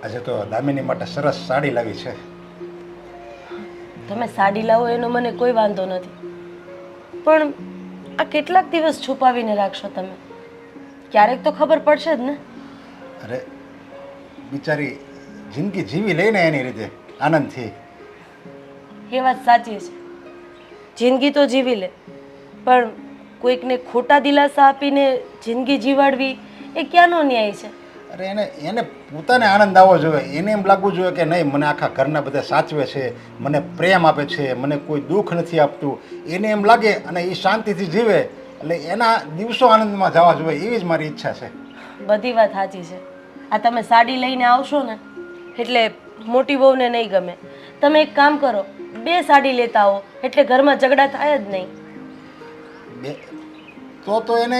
આજે તો દામિની માટે સરસ સાડી લાવી છે. તમે સાડી લાવો એનો મને કોઈ વાંધો નથી, પણ આ કેટલાક દિવસ છુપાવીને રાખશો તમે? ક્યારેક તો ખબર પડશે જ ને. અરે બિચારી જિંદગી જીવી લઈને એની રીતે આનંદથી. એ વાત સાચી છે, જિંદગી તો જીવી લે, પણ કોઈકને ખોટા દિલાસા આપીને જિંદગી જીવાડવી એ ક્યાંનો ન્યાય છે? અરે એને એને પોતાને આનંદ આવવો જોઈએ. એને એમ લાગવું જોઈએ કે નહીં, મને આખા ઘરના બધા સાચવે છે, મને પ્રેમ આપે છે, મને કોઈ દુઃખ નથી આપતું. એને એમ લાગે અને એ શાંતિથી જીવે, એટલે એના દિવસો આનંદમાં જવા જોઈએ, એવી જ મારી ઈચ્છા છે. બધી વાત સાચી છે. આ તમે સાડી લઈને આવશો ને એટલે મોટી વહુને નહીં ગમે. તમે એક કામ કરો, 2 સાડી લેતા આવો એટલે ઘરમાં ઝઘડા થાય જ નહીં. બે તો એને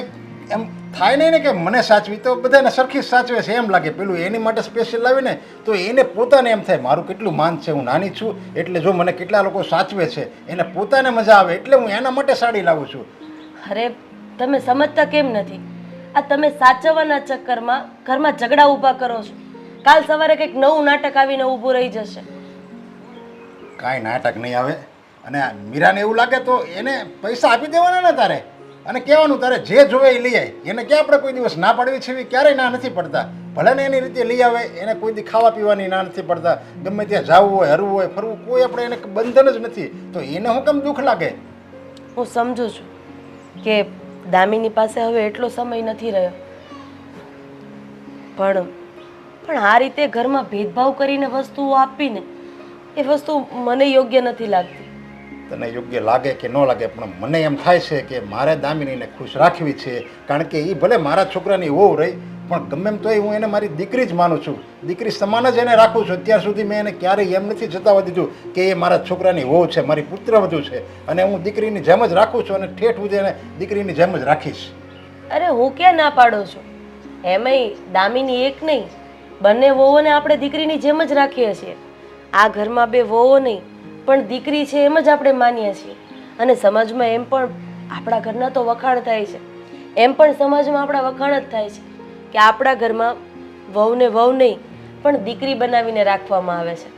એમ થાય નહીં ને કે મને સાચવી, તો બધાને સરખી જ સાચવે છે એમ લાગે. પેલું એની માટે સ્પેશિયલ લાવીને તો એને પોતાને એમ થાય મારું કેટલું માન છે, હું નાની છું એટલે જો મને કેટલા લોકો સાચવે છે, એને પોતાને મજા આવે એટલે હું એના માટે સાડી લાવું છું. અરે તમે સમજતા કેમ નથી? આ તમે સાચવવાના ચક્કરમાં ઘરમાં ઝઘડા ઊભા કરો છો. કાલ સવારે કંઈક નવું નાટક આવીને ઊભું રહી જશે. કાંઈ નાટક નહીં આવે. અને મીરાને એવું લાગે તો એને પૈસા આપી દેવાના ને તારે, અને કહેવાનું તારે જે જોવે એ લઈ આવે. એને ક્યાં આપણે કોઈ દિવસ ના પાડવી છે એવી ક્યારેય ના નથી પડતા. ભલે ને એની રીતે લઈ આવે, એને કોઈ દી ખાવા પીવાની ના નથી પડતા. ગમે ત્યાં જવું હોય, હરવું હોય, ફરવું, કોઈ આપણે એને બંધન જ નથી. તો એને હું કેમ દુઃખ લાગે? હું સમજુ છું કે દામિની પાસે હવે એટલો સમય નથી રહ્યો, પણ આ રીતે ઘરમાં ભેદભાવ કરીને વસ્તુઓ આપીને એ વસ્તુ મને યોગ્ય નથી લાગતી. તને યોગ્ય લાગે કે ન લાગે, પણ મને એમ થાય છે કે મારે દામિનીને ખુશ રાખવી છે. કારણ કે એ ભલે મારા છોકરાની વહુ રહી, પણ ગમે એમ તોય હું એને મારી દીકરી જ માનું છું. દીકરી સમાન જ એને રાખું છું. અત્યાર સુધી મેં એને ક્યારેય એમ નથી જતાવવા દીધું કે એ મારા છોકરાની વહુ છે, મારી પુત્રવધુ છે, અને હું દીકરીની જેમ જ રાખું છું, અને ઠેઠ સુધી એને દીકરીની જેમ જ રાખીશ. અરે હું ક્યાં ના પાડું છું? એમાંય દામિની એક નહીં, બંને વહુઓને આપણે દીકરીની જેમ જ રાખીએ છીએ. આ ઘરમાં 2 વહુઓ નહીં પણ દીકરી છે એમ જ આપણે માનીએ છીએ. અને સમાજમાં એમ પણ આપણા ઘરના તો વખાણ થાય છે, એમ પણ સમાજમાં આપણા વખાણ જ થાય છે કે આપણા ઘરમાં વહુને વહુ નહીં પણ દીકરી બનાવીને રાખવામાં આવે છે.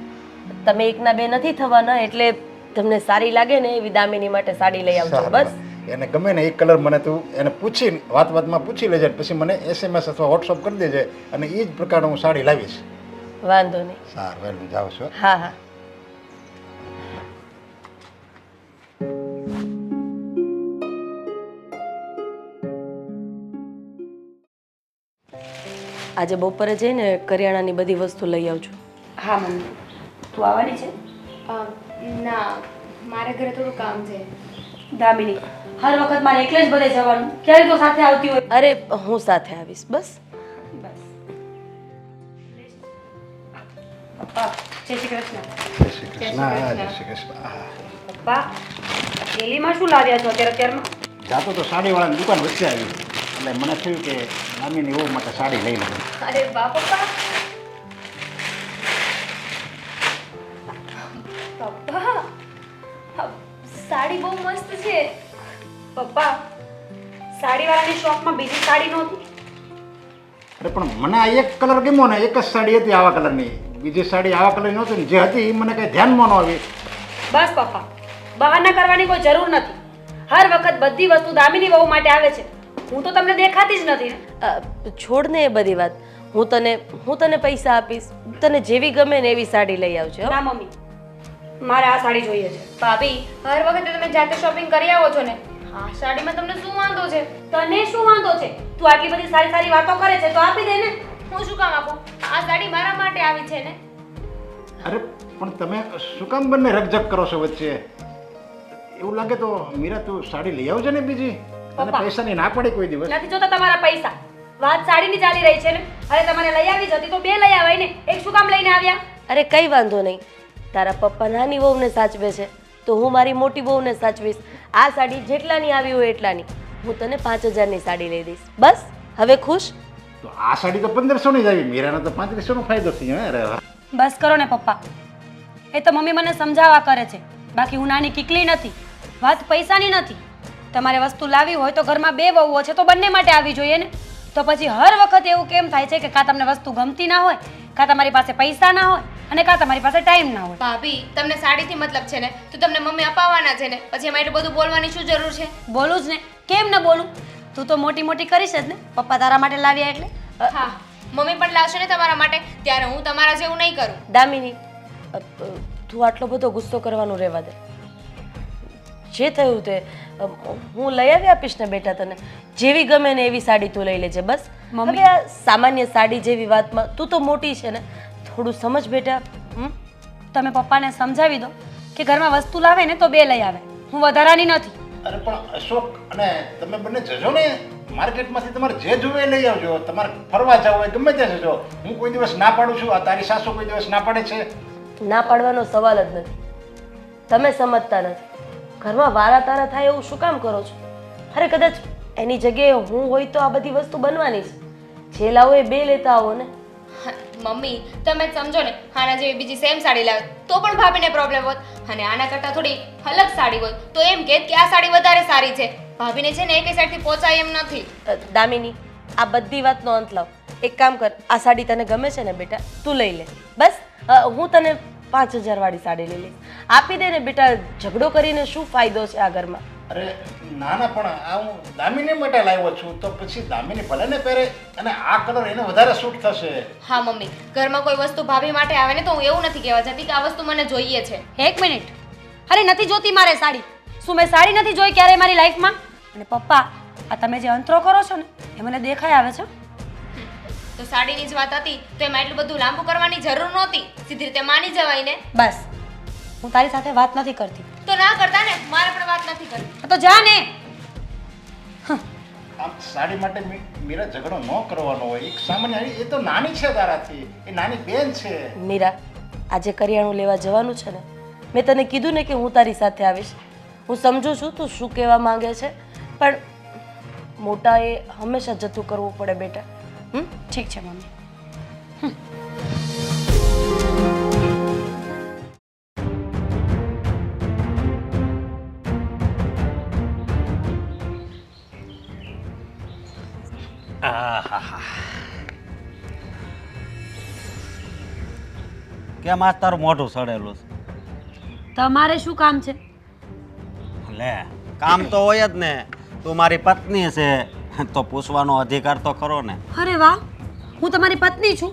તમે એકના બે નથી થવાના, એટલે તમને સારી લાગે ને એવી દામિની માટે સાડી લઈ આવજો. બસ એને ગમે ને એ કલર મને તું એને પૂછી વાતમાં પૂછી લેજે, પછી મને SMS અથવા WhatsApp કરી દેજે, અને એ જ પ્રકારનું હું સાડી લાવીશ. વાંધો નહીં. સારું, વહેલું જાઉં છું. હા હા. આજે બપોરે જઈને કરિયાણાની બધી વસ્તુ લઈ આવજો. હા મમ્મી. તું આવવાની છે? ના, મારે ઘરે થોડું કામ છે. દામિની, હર વખત મારે એકલે જ બધે જવાનું, ક્યારે તો સાથે આવતી હોય. અરે હું સાથે આવીશ. બસ બસ. પપ્પા, જય શ્રી કૃષ્ણ. જય શ્રી કૃષ્ણ. જય શ્રી કૃષ્ણ. પપ્પા, થેલીમાં શું લાવ્યા છો અત્યારમાં? જાતો તો સાડીવાળાની દુકાન વચ્ચે આવી, એટલે મને થયું કે દામિની વહુ માટે સાડી લઈ લઉં. અરે વાહ પપ્પા. પપ્પા, સાડી બહુ મસ્ત છે. પપ્પા, સાડીવાળાની શોપમાં બીજી સાડી નહોતી? અરે પણ મને આ એક કલર ગમ્યો ને, એક જ સાડી હતી આવા કલરની. બીજી સાડી આવા કલરની નહોતી ને, જે હતી એ મને કંઈ ધ્યાનમાં ન આવી. બસ પપ્પા, બહાના કરવાની કોઈ જરૂર નથી. હર વખત બધી વસ્તુ દામિની વહુ માટે આવે છે. હું તો તમને દેખાતી જ નથી ને. છોડ ને એ બધી વાત. હું તને પૈસા આપીશ, તને જેવી ગમે ને એવી સાડી લઈ આવજો. ના મમ્મી, મારે આ સાડી જોઈએ છે. ભાભી, હર વખતે તમે જાતે શોપિંગ કરી આવો છો ને, આ સાડીમાં તમને શું વાંધો છે? તને શું વાંધો છે? તું આટલી બધી સારી સારી વાતો કરે છે તો આપી દે ને. હું શું કામ આપું? આ સાડી મારા માટે આવી છે ને. અરે પણ તમે શું કામ બંને રકઝક કરો છો વચ્ચે? એવું લાગે તો મીરા તું સાડી લઈ આવજે ને બીજી. અને પપ્પા. પૈસાની ના પડે કોઈ દિવસ. નથી જોતા તમારા પૈસા. વાત સાડીની ચાલી રહી છે ને. અરે તમારે લઈ આવી જતી તો 2 લઈ આવાય ને. એક શું કામ લઈને આવ્યા? અરે કઈ વાંધો નહીં. તારા પપ્પા નાની વહુને સાચવે છે તો હું મારી મોટી વહુને સાચવીશ. આ સાડી જેટલાની આવી હોય એટલાની. હું તને 5000ની સાડી લઈ દઈશ. બસ હવે ખુશ? તો આ સાડી તો 1500ની જ આવી, મીરાનો તો 3500નો ફાયદો થયો. અરે વાહ. બસ કરો ને પપ્પા. એ તો મમ્મી મને સમજાવવા કરે છે, બાકી હું નાની કીકલી નથી. વાત પૈસાની નથી. તમારે વસ્તુ લાવી હોય તો ઘરમાં 2 વહુઓ છે તો બંને માટે આવી જોઈએ ને. તો પછી હર વખત એવું કેમ થાય છે કે કાં તમને વસ્તુ ગમતી ના હોય કાં તમારી પાસે પૈસા ના હોય અને કાં તમારી પાસે ટાઈમ ના હોય. ભાભી તમને સાડીથી મતલબ છે ને તો તમને મમ્મી અપાવવાના છે ને પછી એમાં એટલું બધું બોલવાની શું જરૂર છે? બોલું જ ને, કેમ ન બોલું? તું તો મોટી મોટી કરીશ જ ને, પપ્પા તારા માટે લાવ્યા એટલે. હા, મમ્મી પણ લાવશે ને તમારા માટે, ત્યારે હું તમારા જેવું નહીં કરું. દામિની, તું આટલો બધો ગુસ્સો કરવાનું રહેવા દે. જે થયું તે હું લઈ આવી આપીશ ને બેટા તને. જેવી ગમે ને એવી સાડી તું લઈ લેજે બસ. મમ્મી. હવે આ સામાન્ય સાડી જેવી વાતમાં તું તો મોટી છે ને, થોડું સમજ બેટા. તમે પપ્પાને સમજાવી દો કે ઘરમાં વસ્તુ લાવે ને તો બે લઈ આવે, હું વધારાની નથી. અરે પણ અશોક અને તમે બંને જજો ને માર્કેટમાંથી, તમારે જે જોવે એ લઈ આવજો. તમારે ફરવા જવું હોય ગમે ત્યાં જજો. હું કોઈ દિવસ ના પાડું છું, આ તારી સાસુ કોઈ દિવસ ના પાડે છે? ના પાડવાનો સવાલ જ નથી. તમે સમજતા નથી. ઘરમાં વારા તારા થાય એવું શું કામ કરો છો? અરે કદાચ એની જગ્યાએ હું હોય તો આ બધી વસ્તુ બનવાની છે. જે લાવો એ બે લેતા આવો ને. મમ્મી તમે જ સમજો ને, આના જેવી બીજી સેમ સાડી લાવે તો પણ ભાભીને પ્રોબ્લેમ હોત, અને આના કરતાં થોડી અલગ સાડી હોત તો એમ કહેત કે આ સાડી વધારે સારી છે. ભાભીને છે ને એકે સાઈડથી પહોંચાય એમ નથી. દામિની, આ બધી વાતનો અંત લાવ. એક કામ કર, આ સાડી તને ગમે છે ને બેટા, તું લઈ લે બસ. હું તને 5000 વાળી સાડી લઈ લઈશ. આપી દે ને બેટા, ઝઘડો કરીને શું ફાયદો છે આ ઘરમાં? અરે ના ના, પણ આ હું દામિની માટે લાવ્યો છું તો પછી દામિની ભલે ને પહેરે, અને આ કલર એને વધારે સૂટ થશે. હા મમ્મી, ઘરમાં કોઈ વસ્તુ ભાભી માટે આવે ને તો હું એવું નથી કહેવા જતી કે આ વસ્તુ મને જોઈએ છે. એક મિનિટ, અરે નથી જોતી મારે સાડી. શું મેં સાડી નથી જોઈ ક્યારે મારી લાઈફમાં? અને પપ્પા, આ તમે જે અંતરો કરો છો ને એ મને દેખાય આવે છે. તો સાડીની જ વાત હતી તો એમાં એટલું બધું લાંબુ કરવાની જરૂર નહોતી, સીધી રીતે માની જવાય ને. બસ, હું તારી સાથે વાત નથી કરતી. તો ના કરતા ને, મારે પણ વાત નથી કરવી. તો જા ને. આમ સાડી માટે મીરા ઝઘડો ન કરવાનો હોય. એક સામાન્ય, એ તો નાની છે તારાથી, એ નાની બેન છે. મીરા, આજે કરિયાણું લેવા જવાનું છે ને, મેં તને કીધું ને કે હું તારી સાથે આવીશ. હું સમજુ છું તું શું કહેવા માંગે છે, પણ મોટાએ હંમેશા જતું કરવું પડે બેટા. ઠીક છે મમ્મી. કેમ આજ તારું મોઢું સડેલું છે? તમારે શું કામ છે? લે, કામ તો હોય જ ને. તું મારી પત્ની છે તો પૂછવાનો અધિકાર તો ખરો ને. અરે વાહ, હું તમારી પત્ની છું.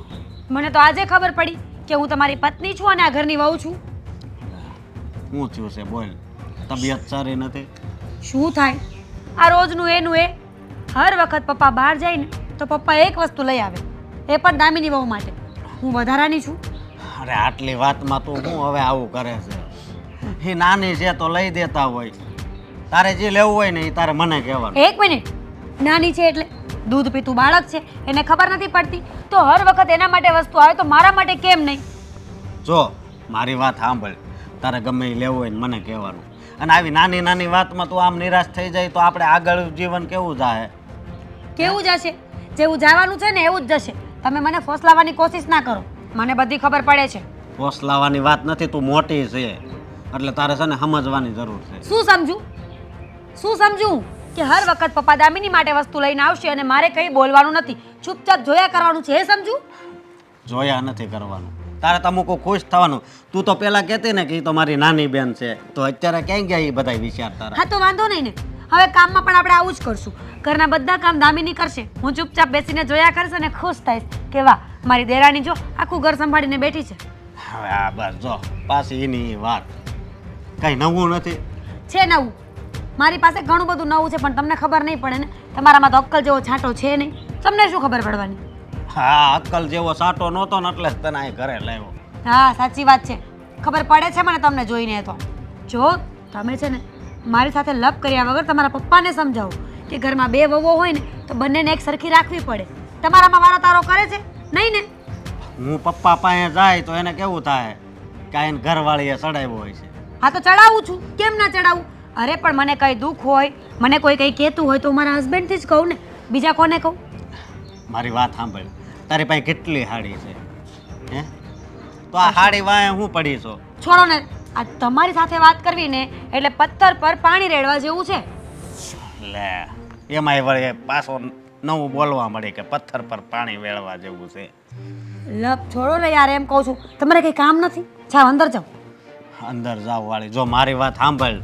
મને તો આજે ખબર પડી કે હું તમારી પત્ની છું અને આ ઘરની વહુ છું. શું થયું છે બોલ? તબિયત સારી નથી? શું થાય આ રોજનું એનું એ? હર વખત પપ્પા બહાર જાય ને તો પપ્પા એક વસ્તુ લઈ આવે, એ પણ દામિની વહુ માટે. હું વધારાની છું? અરે આટલી વાતમાં તું હું હવે આવું કરે છે? એ નાની છે તો લઈ દેતા હોય. તારે જે લેવું હોય ને એ તારે મને કહેવાનું. એક મિનિટ, નાની છે એટલે દૂધ પીતું બાળક છે, એને ખબર નથી પડતી તો હર વખત એના માટે વસ્તુ આવે તો મારા માટે કેમ નહીં? જો મારી વાત સાંભળ, તારે ગમે એ લેવું હોય ને મને કહેવાનું. અને આવી નાની નાની વાતમાં તું આમ નિરાશ થઈ જાય તો આપણે આગળ જીવન કેવું જાય? કેવું જશે? જેવું જવાનું છે ને એવું જ જશે. તમે મને ફોસલાવવાની કોશિશ ના કરો, મને બધી ખબર પડે છે. ફોસલાવાની વાત નથી, તું મોટી છે એટલે તારે છે ને સમજવાની જરૂર છે. શું સમજુ? શું સમજુ? કે હર વખત પપ્પા દામિની માટે વસ્તુ લઈને આવશે અને મારે કંઈ બોલવાનું નથી, ચૂપચાપ જોયા કરવાનું છે, એ સમજુ? જોયા નથી કરવાનું, તારે તમુકો ખુશ થવાનું. તું તો પેલા કહેતી ને કે એ તો મારી નાની બેન છે, તો અત્યારે ક્યાં ગયા એ બધા વિચાર તારા? હા તો વાંધો નહીં ને, હવે કામમાં પણ આપણે આવું જ કરશું. ઘરના બધા કામ દામિની કરશે, હું ચૂપચાપ બેસીને જોયા કરીશ અને ખુશ થઈશ કે વાહ, મારી દેરાણી જો આખું ઘર સંભાળીને બેઠી છે. હવે આ બસ જો પાછી એની વાત, કઈ નવું નથી. છે નવું, મારી પાસે ઘણું બધું નવું છે પણ તમને ખબર નહીં પડે ને. તમારામાં તો અક્કલ જેવો છાંટો છે નહીં, તમને શું ખબર પડવાની? હા, અક્કલ જેવો સાટો નહોતો ને એટલે જ તને અહીં ઘરે લાવ્યો. હા સાચી વાત છે, ખબર પડે છે મને તમને જોઈને. તો જો તમે છે ને મારી સાથે લપ કર્યા વગર તમારા પપ્પાને સમજાવો કે ઘરમાં બે વહુઓ હોય ને તો બંનેને એક સરખી રાખવી પડે. તમારામાં વારો તારો કરે છે નહીં ને? હું પપ્પા પાસે જાય તો એને કેવું થાય કે એને ઘરવાળીએ ચડાવ્યો હોય છે. હા તો ચડાવું છું, કેમ ના ચડાવું? અરે પણ મને કંઈ દુઃખ હોય, મને કોઈ કંઈ કહેતું હોય તો હું મારા હસબન્ડથી જ કહું ને, બીજા કોને કહું? મારી વાત સાંભળ, તારી પાસે કેટલી હાડી છે હે? તો આ હાડી વાંહે હું પડી છો? છોડો ને, આ તમારી સાથે વાત કરવી ને એટલે પથ્થર પર પાણી રેડવા જેવું છે. લે, એમાંય વળી પાછો નવું બોલવા મળે કે પથ્થર પર પાણી વેળવા જેવું છે. લપ છોડો ને યાર, એમ કહું છું. તમારે કંઈ કામ નથી? જાઓ અંદર જાઓ. અંદર જાવ વાળી, જો મારી વાત સાંભળ.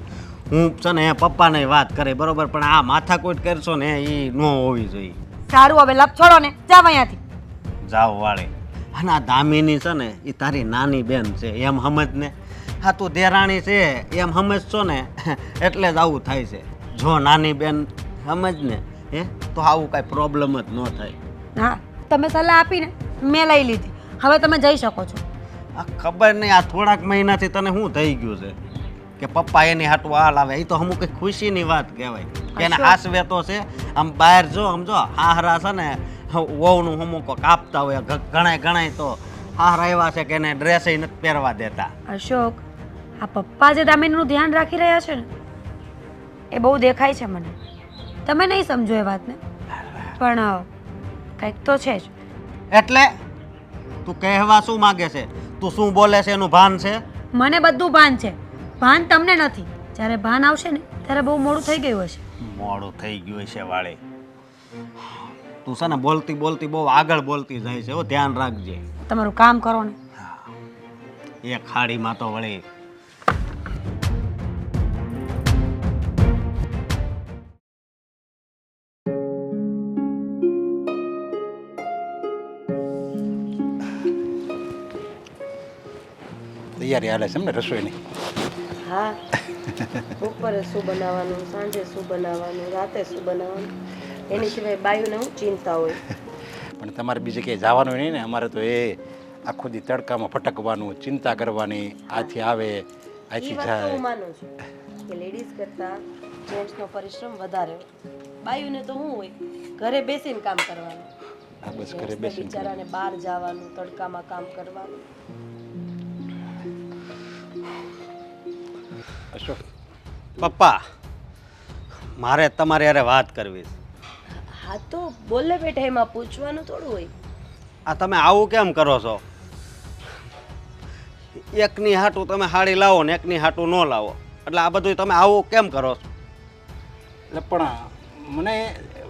હું છે ને એ પપ્પાને વાત કરે બરોબર, પણ આ માથાકૂટ કરશો ને એ ન હોવી જોઈએ. સારું, હવે લપ છોડો ને, જાવ અહીંયાથી. જાવ વાળી. અને આ દામિની છે ને એ તારી નાની બેન છે એમ સમજ ને. હા, તું દેરાણી છે એમ સમજશો ને એટલે જ આવું થાય છે. જો નાની બેન સમજ ને તો આવું કાંઈ પ્રોબ્લેમ જ ન થાય. હા, તમે સલાહ આપીને મેં લઈ લીધી. હવે તમે જઈ શકો છો. આ ખબર નહીં આ થોડાક મહિનાથી તને શું થઈ ગયું છે કે પપ્પા એની હાટું હાલ આવે. એ તો અમુક કંઈક ખુશીની વાત કહેવાય કે એને હાસવે તો છે. આમ બહાર જો સમજો હાહરા છે ને વહુનું અમુક કાપતા હોય, ઘણાય તો હાહરા એવા છે કે એને ડ્રેસે નથી પહેરવા દેતા. અશોક, આ પપ્પા જે દામિનીનું ધ્યાન રાખી રહ્યા છે ને એ બહુ દેખાય છે મને. તમે નહીં સમજો એ વાતને, પણ કંઈક તો છે જ. એટલે તું કહેવા શું માગે છે? તું શું બોલે છે એનું ભાન છે? મને બધું ભાન છે, ભાન તમને નથી. જ્યારે ભાન આવશે ને ત્યારે બહુ મોડું થઈ ગયું હશે. મોડું થઈ ગયું છે વાળી. તું છે ને બોલતી બોલતી બહુ આગળ બોલતી જાય છે. ધ્યાન રાખજે. તમારું કામ કરો ને. એ ખાડીમાં તો વળી તૈયારી હાલે છે એમ ને રસોઈની? હા, બપોરે શું બનાવવાનું, સાંજે શું બનાવવાનું, રાતે શું બનાવવાનું, એની સિવાય બાયુને હું ચિંતા હોય. પણ તમારે બીજે ક્યાંય જવાનું નહીં ને? અમારે તો એ આખો દી તડકામાં ભટકવાનું, ચિંતા કરવાની, આથી આવે એ આથી વાત તો હું જાય. માનું છું કે લેડીઝ કરતાં જેન્ટ્સનો પરિશ્રમ વધારે હોય. બાયુને તો શું હોય, ઘરે બેસીને કામ કરવાનું. હા, બસ ઘરે જેન્ટ્સને બેસીને બિચારાને બહાર જવાનું, તડકામાં કામ કરવાનું. અશોક, પપ્પા મારે તમારી હારે વાત કરવી છે. હા તો બોલે બેઠા, એમાં પૂછવાનું થોડું હોય. આ તમે આવું કેમ કરો છો? એકની હાટું તમે હાડી લાવો ને એકની હાટું ન લાવો, એટલે આ બધું તમે આવું કેમ કરો છો? એટલે પણ મને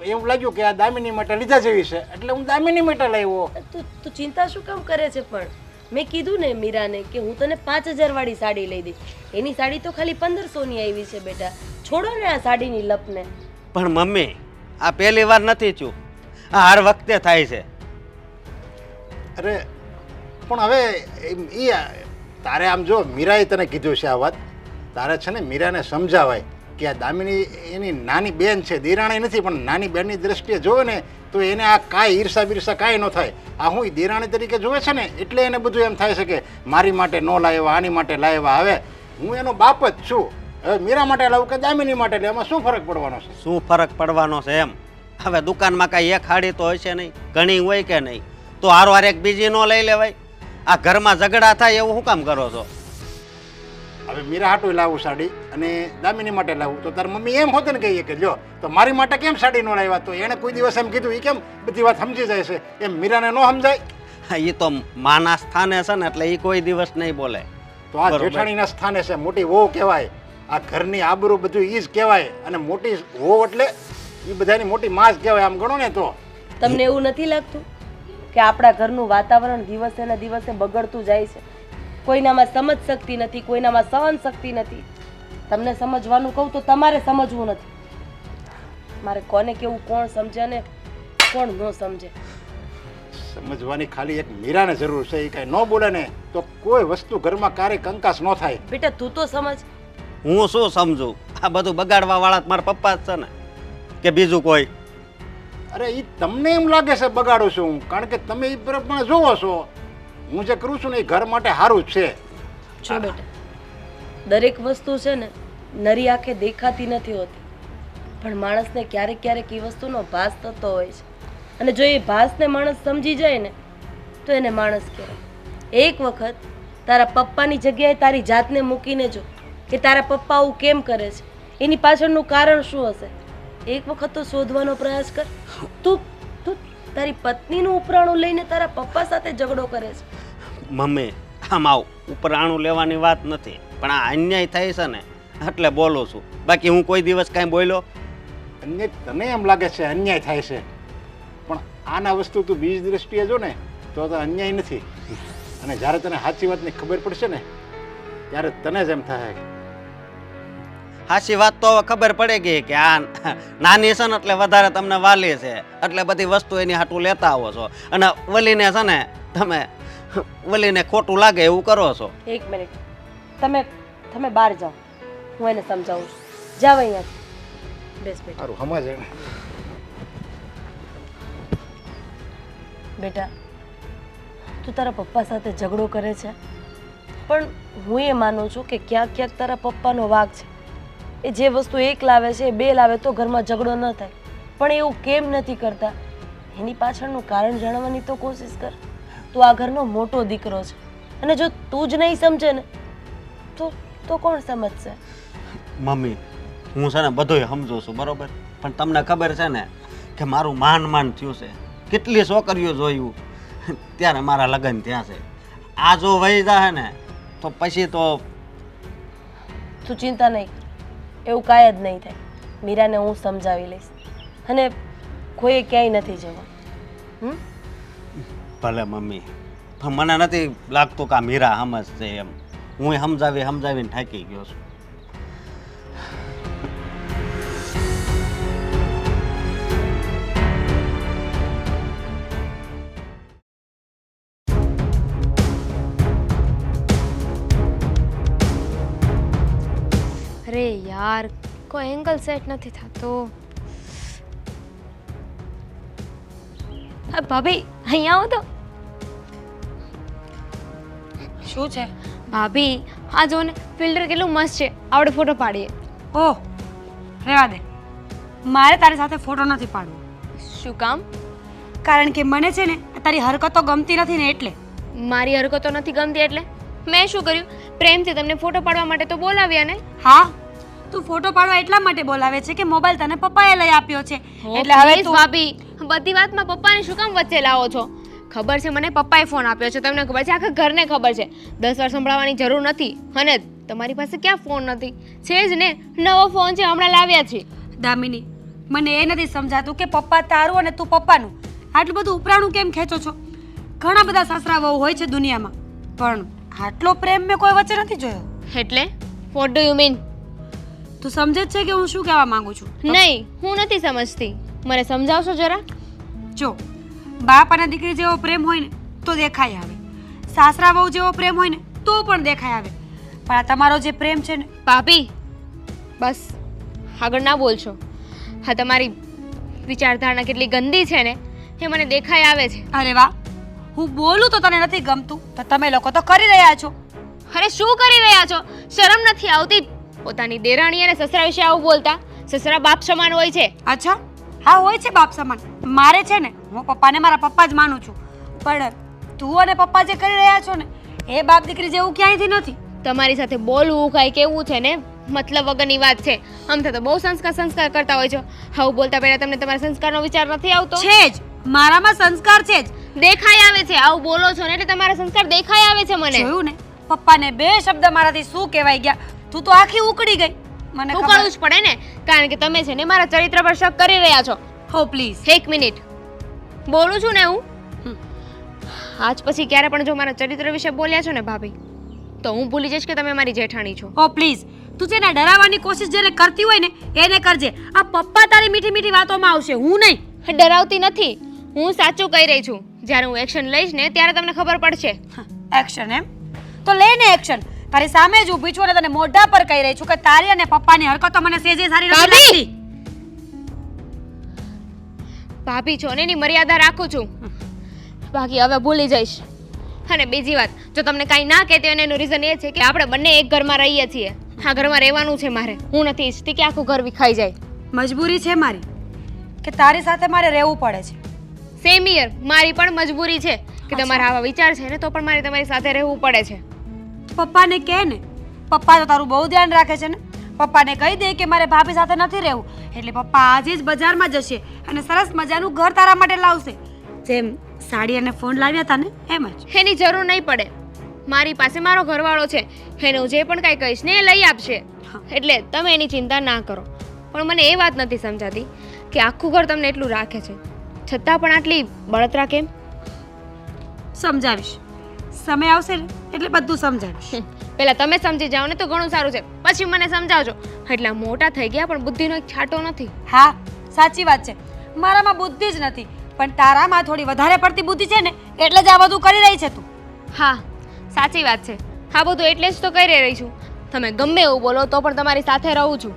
એવું લાગ્યું કે આ દામિની માટે લીધા જેવી છે એટલે હું દામિની માટે લાવ્યો. તું ચિંતા શું કામ કરે છે? પણ મેં કીધું ને મીરાને કે હું તને 5000 વાળી સાડી લઈ દઈશ. એની સાડી તો ખાલી 1500ની આવી છે બેટા. છોડો ને આ સાડીની લપને. પણ મમ્મી આ પહેલી વાર નથી થયું, આ હર વખતે થાય છે. અરે પણ હવે એ તારે આમ જો મીરાએ તને કીધું છે આ વાત, તારે છે ને મીરાને સમજાવાય કે આ દામિની એની નાની બેન છે, દેરાણી નથી. પણ નાની બેનની દ્રષ્ટિએ જોવે ને તો એને આ કાંઈ ઈર્ષા બિરસા કાંઈ ન થાય. આ હું દેરાણી તરીકે જોવે છે ને એટલે એને બધું એમ થાય છે કે મારી માટે ન લાવ્યા, આની માટે લાવ્યા. હવે હું એનો બાપ જ છું. હવે મીરા માટે લાવું કે દામિની માટે લે, એમાં શું ફરક પડવાનો છે? શું ફરક પડવાનો છે એમ? હવે દુકાનમાં કાંઈ એક હાડી તો હશે નહીં, ઘણી હોય કે નહીં, તો હારવાર એક બીજી ન લઈ લેવાય? આ ઘરમાં ઝઘડા થાય એવું શું કામ કરો છો? હવે મીરા હાટું લાવું સાડી અને દામિની માટે લાવું તો તાર મમ્મી એમ હોત ને કહીએ કે જો તો મારી માટે કેમ સાડી ન લાવ્યા? તો એણે કોઈ દિવસ એમ કીધું? એ કેમ બધી વાત સમજી જાય છે? એમ મીરાને ન સમજાય? એ તો માના સ્થાને છે ને એટલે એ કોઈ દિવસ નહીં બોલે. તો આ જેઠાણીના સ્થાને છે, મોટી વહુ કહેવાય. આ ઘરની આબરૂ બધું ઈ જ કહેવાય. અને મોટી વહુ એટલે એ બધાની મોટી માં જ કહેવાય આમ ગણો ને તો. તમને એવું નથી લાગતું કે આપણા ઘરનું વાતાવરણ દિવસે ને દિવસે બગડતું જાય છે? કોઈનામાં સમજ શક્તિ નથી, કોઈનામાં સહન શક્તિ નથી. તમને સમજવાનું કહું તો તમારે સમજવું નથી. મારે કોને કેવું, કોણ સમજે ને કોણ ન સમજે. સમજવાની ખાલી એક મીરાને જરૂર છે. એ કાંઈ ન બોલે ને તો કોઈ વસ્તુ ઘરમાં ક્યારેય કંકાસ ન થાય. બેટા તું તો સમજ. હું શું સમજુ? આ બધું બગાડવા વાળા મારા પપ્પા જ છે ને, કે બીજું કોઈ? અરે એ તમને એમ લાગે છે બગાડું છું હું, કારણ કે તમે એ પ્રમાણે જોવો છો. હું જે કરું છું ને એ ઘર માટે સારું જ છે. જો બેટા, દરેક વસ્તુ છે ને નરી આંખે દેખાતી નથી હોતી, પણ માણસને ક્યારેક ક્યારેક એ વસ્તુનો ભાસ થતો હોય છે. અને જો એ ભાસને માણસ સમજી જાય ને તો એને માણસ કહેવાય. એક વખત તારા પપ્પાની જગ્યાએ તારી જાતને મૂકીને જો કે તારા પપ્પા આવું કેમ કરે છે, એની પાછળનું કારણ શું હશે. એક વખત તો શોધવાનો પ્રયાસ કર. તું તું તારી પત્નીનું ઉપરાણું લઈને તારા પપ્પા સાથે ઝઘડો કરે છે. મમ્મી આમ આવ ઉપરાણું લેવાની વાત નથી, પણ આ અન્યાય થાય છે ને એટલે બોલું છું. બાકી હું કોઈ દિવસ કાંઈ બોલ્યો? અન્યાય તને એમ લાગે છે અન્યાય થાય છે, પણ આના વસ્તુ તું બીજી દ્રષ્ટિએ જો ને તો અન્યાય નથી. અને જ્યારે તને સાચી વાતની ખબર પડશે ને ત્યારે તને જ એમ થાય સાચી વાત તો હવે ખબર પડે ગઈ કે આ નાની છે ને એટલે વધારે તમને વાલી છે, એટલે બધી વસ્તુ એની હાટું લેતા આવો છો અને વલીને છે ને તમે વલીને ખોટું લાગે એવું કરો છો. એક મિનિટ, તમે બહાર જાઓ, હું એને સમજાવું છું. જાઓ અહીંયાથી. બેસ બેટા. સારું સમજ. બેટા, તું તારા પપ્પા સાથે ઝઘડો કરે છે, પણ હું એ માનું છું કે ક્યાંક ક્યાંક તારા પપ્પાનો વાંક છે. એ જે વસ્તુ એક લાવે છે એ બે લાવે તો ઘરમાં ઝઘડો ન થાય, પણ એવું કેમ નથી કરતા એની પાછળનું કારણ જાણવાની તો કોશિશ કર. તું આ ઘરનો મોટો દીકરો છે અને જો તું જ નહીં સમજે ને તો કોણ સમજશે? મમ્મી, હું છે ને બધુંય સમજુ છું બરોબર, પણ તમને ખબર છે ને કે મારું માન થયું છે, કેટલી છોકરીઓ જોયું ત્યારે મારા લગ્ન થયા છે. આ જો વહી જાય ને તો પછી તો તું ચિંતા નહીં કર, એવું કાંઈ જ નહીં થાય. મીરાને હું સમજાવી લઈશ અને કોઈએ ક્યાંય નથી જવા. ભલે મમ્મી, પણ મને નથી લાગતું કે આ મીરા સમજશે એમ. હું સમજાવીને થાકી ગયો છું. અરે યાર, કોઈ એંગલ સેટ નથી થતો. હા ભાભી, અહીંયા આવો તો. શું છે? ભાભી, હા જો ને, ફિલ્ટર કેટલું મસ્ત છે, આપણે ફોટો પાડીએ. ઓહ, રહેવા દે, મારે તારી સાથે ફોટો નથી પાડવો. શું કામ? કારણ કે મને છે ને તારી હરકતો ગમતી નથી ને એટલે. મારી હરકતો નથી ગમતી એટલે મેં શું કર્યું? પ્રેમથી તમને ફોટો પાડવા માટે તો બોલાવ્યા ને. હા, તું ફોટો પાડવા એટલા માટે બોલાવે છે કે મોબાઈલ તને પપ્પાએ લઈ આપ્યો છે, એટલે હવે પ્લીઝ તું ભાભી, બધી વાતમાં પપ્પાને શું કામ વચ્ચે લાવો છો? ખબર છે મને પપ્પાએ ફોન આપ્યો છે, તમને ખબર છે, આખા ઘરને ખબર છે. 10 વાર સંભળાવવાની જરૂર નથી. અને તમારી પાસે ક્યાં ફોન નથી? છે જ ને, નવો ફોન છે, હમણાં લાવ્યા છે. દામિની, મને એ નથી સમજાતું કે પપ્પા તારું અને તું પપ્પાનું આટલું બધું ઉપરાણું કેમ ખેંચો છો? ઘણા બધા સાસરા વહુ હોય છે દુનિયામાં, પણ આટલો પ્રેમ મેં કોઈ વચ્ચે નથી જોયો. એટલે વોટ ડુ યુ મીન? તું સમજે જ છે કે હું શું કહેવા માંગુ છું? નહીં, હું નથી સમજતી. મને સમજાવશો જરા? જો, બાપ અને દીકરી જેવો પ્રેમ હોય ને તો દેખાય આવે, સાસરા વહુ જેવો પ્રેમ હોય ને તો પણ દેખાય આવે, પણ આ તમારો જે પ્રેમ છે ને. ભાભી, બસ આગળ ના બોલશો. હા, તમારી વિચારધારણા કેટલી ગંદી છે ને એ મને દેખાઈ આવે છે. અરે વાહ, હું બોલું તો તને નથી ગમતું તો તમે લોકો તો કરી રહ્યા છો. અરે શું કરી રહ્યા છો? શરમ નથી આવતી પોતાની દેરાણી અને સસરા વિશે આવું બોલતા? સસરા બાપ સમાન હોય છે. અચ્છા, હા હોય છે બાપ સમાન. મારે છે ને, હું પપ્પાને મારા પપ્પા જ માનું છું, પણ તું અને પપ્પા જે કરી રહ્યા છો ને એ બાપ દીકરી જેવું ક્યાંયથી નથી. તમારી સાથે બોલવું કાંઈ કેવું છે ને મતલબ વગરની વાત છે. આમ તો બહુ સંસ્કાર કરતા હોય છો. આવું બોલતા પહેલા તમને તમારા સંસ્કારનો વિચાર નથી આવતો? છે જ, મારામાં સંસ્કાર છે જ. દેખાઈ આવે છે, આવું બોલો છો ને એટલે તમારા સંસ્કાર દેખાઈ આવે છે મને. જોયું ને, પપ્પાને 2 શબ્દ મારાથી શું કહેવાય ગયા, તું તો આખી ઉકળી ગઈ. મને ઉકળવું જ પડે ને, કારણ કે તમે છે ને મારા ચરિત્ર પર શક કરી રહ્યા છો. હો પ્લીઝ, એક મિનિટ, બોલું છું ને હું. આજ પછી ક્યારે પણ જો મારા ચરિત્ર વિશે બોલ્યા છો ને ભાભી, તો હું ભૂલી જઈશ કે તમે મારી જેઠાણી છો. ઓ પ્લીઝ, તું છે ને ડરાવવાની કોશિશ જેને કરતી હોય ને એને કરજે. આ પપ્પા તારી મીઠી મીઠી વાતોમાં આવશે, હું નહીં. ડરાવતી નથી, હું સાચું કહી રહી છું. જ્યારે હું એક્શન લઈશ ને ત્યારે તમને ખબર પડશે. એક્શન એમ? તો લે ને એક્શન. તારી સામે જ ઊભી છું અને તને મોઢા પર કહી રહી છું કે તારી અને પપ્પાની હરકતો મને સેજે સારી નથી લાગતી. ભાભી છો ને એની મર્યાદા રાખું છું, બાકી હવે ભૂલી જઈશ. અને બીજી વાત, જો તમને કાંઈ ના કહેતી હોય એનું રીઝન એ છે કે આપણે બંને એક ઘરમાં રહીએ છીએ. આ ઘરમાં રહેવાનું છે મારે. હું નથી ઈચ્છતી કે આખું ઘર વિખાઈ જાય. મજબૂરી છે મારી કે તારી સાથે મારે રહેવું પડે છે. સેમ યર, મારી પણ મજબૂરી છે કે તમારા આવા વિચાર છે ને તો પણ મારે તમારી સાથે રહેવું પડે છે. પપ્પાને કહે ને, પપ્પા તો તારું બહુ ધ્યાન રાખે છે ને. પપ્પાને કહી દે કે મારે ભાભી સાથે નથી રહેવું, એટલે પપ્પા આજે જ બજારમાં જશે અને સરસ મજાનું ઘર તારા માટે લાવશે, જેમ સાડી અને ફોન લાવ્યા હતા ને એમ જ. એની જરૂર નહીં પડે, મારી પાસે મારો ઘરવાળો છે, એને હું જે પણ કાંઈ કહીશ ને એ લઈ આપશે. એટલે તમે એની ચિંતા ના કરો. પણ મને એ વાત નથી સમજાતી કે આખું ઘર તમને એટલું રાખે છે છતાં પણ આટલી બળતરા કેમ? સમજાવીશ. સમય આવશે ને એટલે બધું સમજાવીશ. પહેલા તમે સમજી જાઓ ને તો ઘણું સારું છે, પછી મને સમજાવજો. એટલા મોટા થઈ ગયા પણ બુદ્ધિનો એક છાંટો નથી. હા, સાચી વાત છે. મારામાં બુદ્ધિ જ નથી, પણ તારામાં થોડી વધારે પડતી બુદ્ધિ છે ને, એટલે જ આ બધું કરી રહી છે તું. હા, સાચી વાત છે. આ બધું એટલે જ તો કરી રહી છું. તમે ગમે એવું બોલો તો પણ તમારી સાથે રહું છું.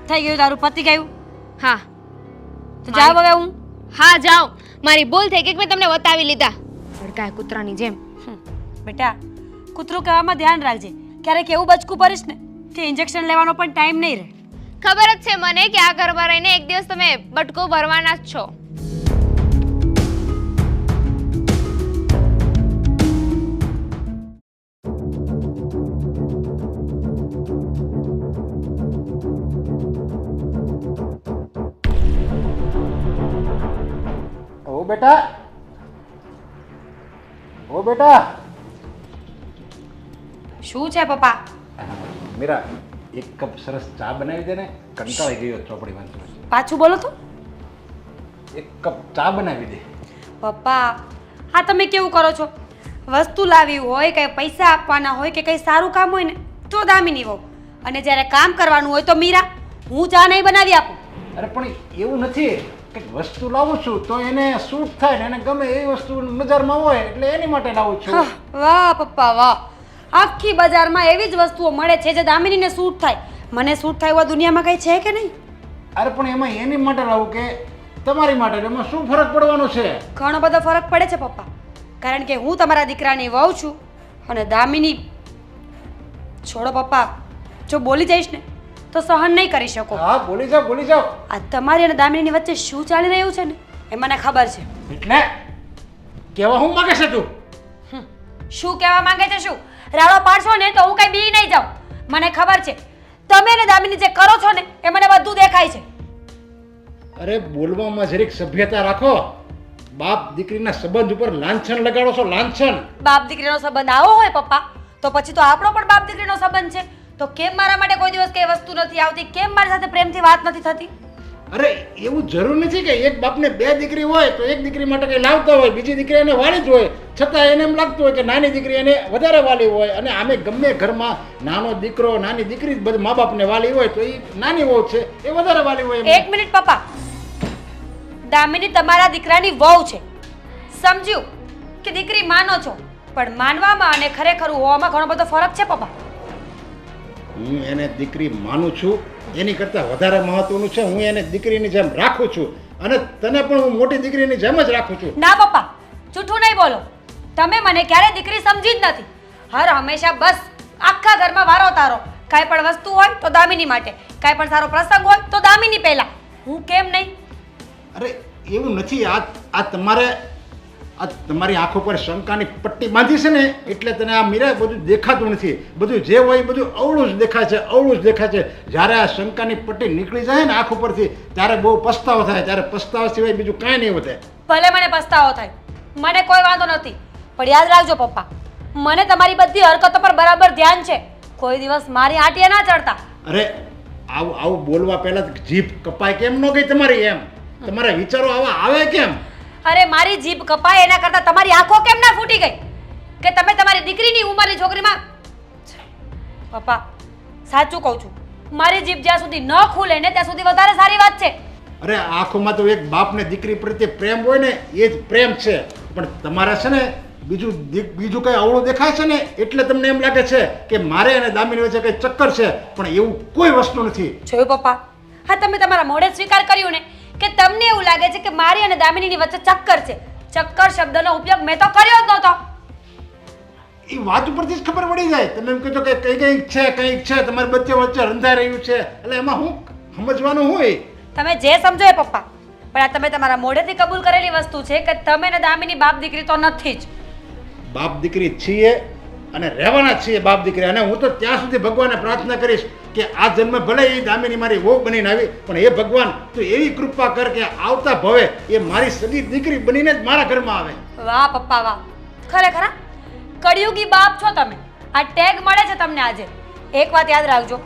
થઈ ગયું તારું, પતી ગયું. હા તો જાવ હવે હું. હા જાઓ. મારી ભૂલ થઈ ગઈ કે મેં તમને બતાવી લીધા ભડકાય કૂતરાની જેમ. બેટા, કૂતરું કહેવામાં ધ્યાન રાખજે. ક્યારેક એવું બચકું પડીશ ને કે ઇન્જેક્શન લેવાનો પણ ટાઈમ નહીં રહે. ખબર જ છે મને કે આ ઘરમાં રહીને એક દિવસ તમે બટકો ભરવાના જ છો. ઓ બેટા, ઓ બેટા. શું છે પપ્પા? મીરા, એક કપ સરસ ચા બનાવી દે ને, કંટાળી ગયો ચોપડી વાંચવા. પાછું બોલો તો. એક કપ ચા બનાવી દે. પપ્પા, આ તમે કેવું કરો છો? વસ્તુ લાવી હોય કે પૈસા આપવાના હોય કે કંઈ સારું કામ હોય ને તો દામિની વહુ, અને જ્યારે કામ કરવાનું હોય તો મીરા. હું ચા નહીં બનાવી આપું. અરે પણ એવું નથી કે વસ્તુ લાવું છું તો એને સૂટ થાય ને એને ગમે એવી વસ્તુ બજારમાં હોય એટલે એની માટે લાવું છું. વાહ પપ્પા વાહ, આખી બજારમાં એવી જ વસ્તુઓ મળે છે જે દામિનીને સૂટ થાય. મને સૂટ થાય એવા દુનિયામાં કંઈ છે કે નહીં? અરે પણ એમાં એની માટે લાવું કે તમારી માટે, એમાં શું ફરક પડવાનો છે? ઘણો બધો ફરક પડે છે પપ્પા, કારણ કે હું તમારા દીકરાની વહુ છું અને દામિની. છોડો પપ્પા, જો બોલી જઈશ ને તો સહન નહીં કરી શકો. હા, બોલી જાઓ, બોલી જાઓ. આ તમારી અને દામિનીની વચ્ચે શું ચાલી રહ્યું છે ને એ મને ખબર છે. એટલે કેવા હું માંગે છે તું? શું કહેવા માંગે છે? શું રાડો પાડશો ને તો હું કઈ બી નહીં જાઉં. મને ખબર છે તમે અને દામિની જે કરો છો ને એ મને બધું દેખાય છે. અરે બોલવામાં જરીક સભ્યતા રાખો. બાપ દીકરીના સંબંધ ઉપર લાંછન લગાડો છો, લાંછન. બાપ દીકરીનો સંબંધ આવો હોય પપ્પા તો પછી તો આપણો પણ બાપ દીકરીનો સંબંધ છે. તો કેમ મારા માટે કોઈ દિવસ કઈ વસ્તુ નથી આવતી? કેમ મારી સાથે પ્રેમથી વાત નથી થતી? અરે એવું જરૂર નથી કે એક બાપને બે દીકરી હોય તો એક દીકરી માટે કઈ લાવતા હોય, બીજી દીકરી એને વાલી જ હોય, છતાં એને એમ લાગતું હોય કે નાની દીકરી એને વધારે વાલી હોય. અને આમે ગમે ઘરમાં નાનો દીકરો નાની દીકરી બધા મા બાપને વાલી હોય તો એ નાની વહુ છે એ વધારે વાલી હોય. એક મિનિટ પપ્પા, દામિની તમારા દીકરાની વહુ છે, સમજ્યું કે દીકરી માનો છો, પણ માનવામાં અને ખરેખર હોવામાં ઘણો બધો ફરક છે પપ્પા. હું એને દીકરી માનું છું, એની કરતાં વધારે મહત્વનું છે હું એને દીકરીની જેમ રાખું છું અને તને પણ હું મોટી દીકરીની જેમ જ રાખું છું. ના પપ્પા, જૂઠું નહીં બોલો. તમે મને ક્યારે દીકરી સમજી જ નથી. હર હંમેશા બસ આખા ઘરમાં વારો તારો. કાંઈ પણ વસ્તુ હોય તો દામિની માટે, કાંઈ પણ સારો પ્રસંગ હોય તો દામિની પહેલા. હું કેમ નહીં? અરે એવું નથી. આ તમારી આંખો પર શંકાની પટ્ટી બાંધી છે ને એટલે તને આ મીરા બધું દેખાતું નથી. બધું જે હોય બધું અવળું જ દેખાય છે, અવળું જ દેખાય છે. જ્યારે આ શંકાની પટ્ટી નીકળી જાય ને આંખ ઉપરથી ત્યારે બહુ પસ્તાવો થાય. ત્યારે પસ્તાવા સિવાય બીજું કાંઈ નહીં વધે. ભલે મને પસ્તાવો થાય, મને કોઈ વાંધો નથી, પણ યાદ રાખજો પપ્પા, મને તમારી બધી હરકતો પર બરાબર ધ્યાન છે. કોઈ દિવસ મારી આંટીએ ના ચડતા. અરે આવું બોલવા પહેલા જીભ કપાય કેમ ન ગઈ તમારી? એમ તમારા વિચારો આવા આવે કેમ? અરે મારી જીભ કપાય એના કરતાં તમારી આંખો કેમ ના ફૂટી ગઈ કે તમે તમારી દીકરીની ઉંમરની છોકરીમાં. પપ્પા, સાચું કહું છું, મારી જીભ જ્યાં સુધી ન ખુલે ને ત્યાં સુધી વધારે સારી વાત છે. અરે આંખોમાં તો એક બાપને દીકરી પ્રત્યે પ્રેમ હોય ને એ જ પ્રેમ છે. પણ તમારે છે ને બીજું કઈ અવળું દેખાય છે ને એટલે તમને એમ લાગે છે કે મારે અને દામિની વચ્ચે કઈ ચક્કર છે, પણ એવું કોઈ વસ્તુ નથી. જોયું પપ્પા, હા તમે તમારા મોઢે સ્વીકાર કર્યું ને કે તમને એવું લાગે છે કે મારી અને દામિનીની વચ્ચે ચક્કર છે. ચક્કર શબ્દનો ઉપયોગ મેં તો કર્યો જ નહોતો. એ વાત ઉપરથી જ ખબર પડી જાય. તમે એમ કહો છો કે કંઈક છે તમારી વચ્ચે રંધાઈ રહ્યું છે, એટલે એમાં હું સમજવાનું હોય. તમે જે સમજો એ પપ્પા, પણ આ તમે તમારા મોઢેથી કબૂલ કરેલી વસ્તુ છે કે તમે ને દામિની બાપ દીકરી તો નથી જ. બાપ દીકરી છીએ અને રહેવાના છીએ બાપ દીકરી. અને હું તો ત્યાં સુધી ભગવાનને પ્રાર્થના કરીશ કે આ જન્મ ભલે એ દામિની મારી વહુ બનીને આવી, પણ એ ભગવાન તું એવી કૃપા કર કે આવતા ભવે એ મારી સગી દીકરી બનીને જ મારા ઘરમાં આવે. વાહ પપ્પા વાહ, ખરેખર કળિયુગી બાપ છો તમે. આ ટેગ મળે છે તમને આજે. એક વાત યાદ રાખજો,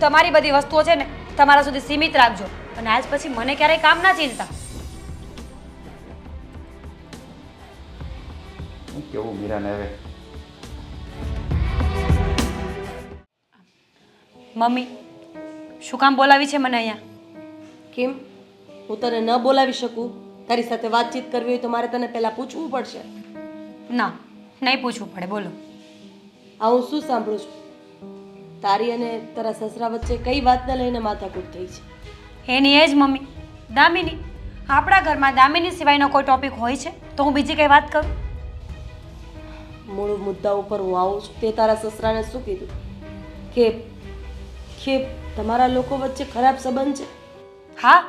તમારી બધી વસ્તુઓ છે ને તમારા સુધી સીમિત રાખજો, અને આજ પછી મને ક્યારેય કામ ના ચીંધતા. હું કેવું મીરાને હવે. મમ્મી શું કામ બોલાવી છે મને અહીંયા? કેમ હું તને ન બોલાવી શકું? તારી સાથે વાતચીત કરવી હોય તો મારે તને પહેલાં પૂછવું પડશે. ના, નહીં પૂછવું પડે, બોલો. આ હું શું સાંભળું છું? તારી અને તારા સસરા વચ્ચે કઈ વાતને લઈને માથાકૂટ થઈ છે? એની એ જ મમ્મી, દામિની. આપણા ઘરમાં દામિની સિવાયનો કોઈ ટોપિક હોય છે તો હું બીજી કઈ વાત કરું? મૂળ મુદ્દા ઉપર હું આવું છું. તે તારા સસરાને શું કીધું કે કે તમારા લોકો વચ્ચે ખરાબ સંબંધ છે? હા,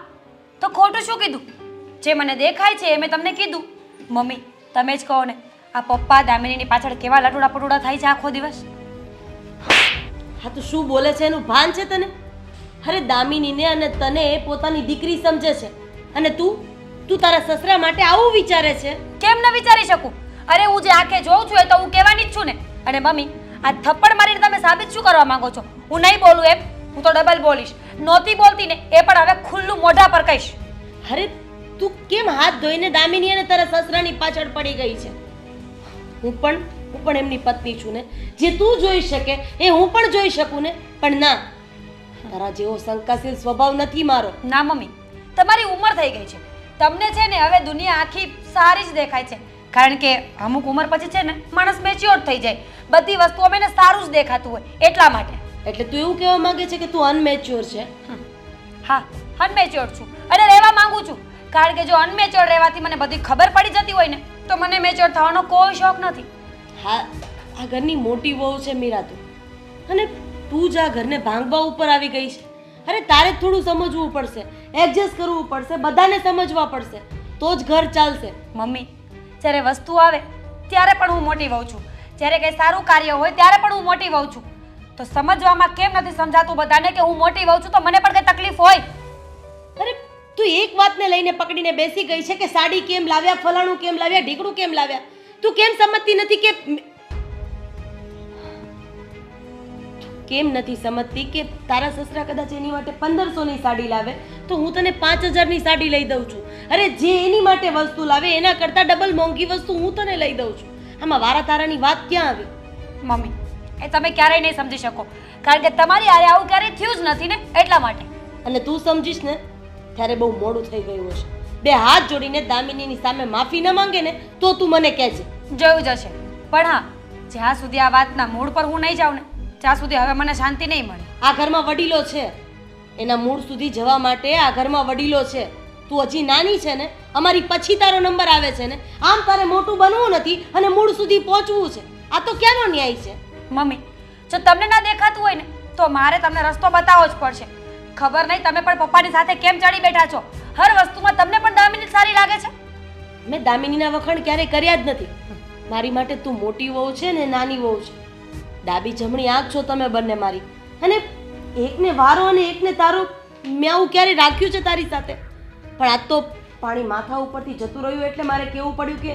તો ખોટું શું કીધું? જે મને દેખાય છે એ મેં તમને કીધું. મમ્મી તમે જ કહો ને, આ પપ્પા દામિનીની પાછળ કેવા લટુડા પટુડા થાય છે આખો દિવસ. હા તો શું બોલે છે એનું ભાન છે તને? અરે દામિનીને અને તને પોતાની દીકરી સમજે છે અને તું તારા સસરા માટે આવું વિચારે છે? કેમ ન વિચારી શકું? અરે હું જે આંખે જોઉં છું એ તો હું કહેવાની જ છું ને. અને મમ્મી આ થપ્પડ મારીને તમે સાબિત શું કરવા માંગો છો? હું નહીં બોલું એમ? હું તો ડબલ બોલીશ. નહોતી બોલતી ને એ પણ હવે ખુલ્લું મોઢા પર કહીશ. અરે તું કેમ હાથ ધોઈને દામિની અને તારા સસરાની પાછળ પડી ગઈ છે? હું પણ એમની પત્ની છું ને. જે તું જોઈ શકે એ હું પણ જોઈ શકું ને. પણ ના, તારા જેવો શંકાશીલ સ્વભાવ નથી મારો. ના મમ્મી, તમારી ઉંમર થઈ ગઈ છે. તમને છે ને હવે દુનિયા આખી સારી જ દેખાય છે. કારણ કે અમુક ઉંમર પછી છે ને માણસ મેચ્યોર થઈ જાય. બધી વસ્તુઓ એને સારું જ દેખાતું હોય એટલા માટે. એટલે તું એવું કહેવા માંગે છે કે તું અનમેચ્યોર છે? હા, અનમેચ્યોર છું અને રહેવા માંગુ છું. કારણ કે જો અનમેચ્યોર રહેવાથી મને બધી ખબર પડી જતી હોય ને તો મને મેચ્યોર થવાનો કોઈ શોખ નથી. હા, આ ઘરની મોટી વહુ છે મીરા તું. અને તું જ આ ઘરને ભાંગવા ઉપર આવી ગઈ છે. અરે તારે જ થોડું સમજવું પડશે, એડજસ્ટ કરવું પડશે, બધાને સમજવા પડશે, તો જ ઘર ચાલશે. મમ્મી જ્યારે વસ્તુ આવે ત્યારે પણ હું મોટી વહુ છું. જ્યારે કંઈ સારું કાર્ય હોય ત્યારે પણ હું મોટી વહુ છું. તો સમજવામાં કેમ નથી સમજાતું બધાને કે હું મોટી વહુ છું તો મને પણ કંઈ તકલીફ હોય? અરે તું એક વાતને લઈને પકડીને બેસી ગઈ છે કે સાડી કેમ લાવ્યા, ફલાણું કેમ લાવ્યા, ઢીકડું કેમ લાવ્યા. તું કેમ સમજતી નથી કે તારા સસરા કદાચ એની માટે 1500ની સાડી લાવે તો હું તને 5000ની સાડી લઈ દઉં છું. અરે જે એની માટે વસ્તુ લાવે એના કરતાં ડબલ મોંઘી વસ્તુ હું તને લઈ દઉં છું. આમાં વારા તારાની વાત ક્યાં આવી? મમ્મી એ તમે ક્યારેય નહીં સમજી શકો. કારણ કે તમારી હારે આવું ક્યારેય થયું જ નથી ને એટલા માટે. અને તું સમજીશ ને ત્યારે બહુ મોડું થઈ ગયું હશે. બે હાથ જોડીને દામિનીની સામે માફી ન માંગે ને તો તું મને કહેજે. જોયું જશે. પણ હા, જ્યાં સુધી આ વાતના મૂળ પર હું નહીં જાઉં ને ત્યાં સુધી હવે મને શાંતિ નહીં મળે. આ ઘરમાં વડીલો છે, એના મૂળ સુધી જવા માટે આ ઘરમાં વડીલો છે. તું હજી નાની છે ને, અમારી પછી તારો નંબર આવે છે ને. આમ તારે મોટું બનવું નથી અને મૂળ સુધી પહોંચવું છે. આ તો ક્યાંનો ન્યાય છે? મમ્મી જો તમને ના દેખાતું હોય ને તો મારે તમને રસ્તો બતાવવો જ પડશે. ખબર નહીં તમે પણ પપ્પાની સાથે કેમ ચડી બેઠા છો. હર વસ્તુમાં તમને પણ દામિની સારી લાગે છે. મેં દામિનીના વખાણ ક્યારેય કર્યા જ નથી. મારી માટે તું મોટી વહુ છે ને નાની વહુ છે. ડાબી જમણી આંખ છો તમે બંને મારી. અને એકને વારો અને એકને તારો મેં આવું ક્યારે રાખ્યું છે તારી સાથે? પણ આજ તો પાણી માથા ઉપરથી જતું રહ્યું એટલે મારે કહેવું પડ્યું કે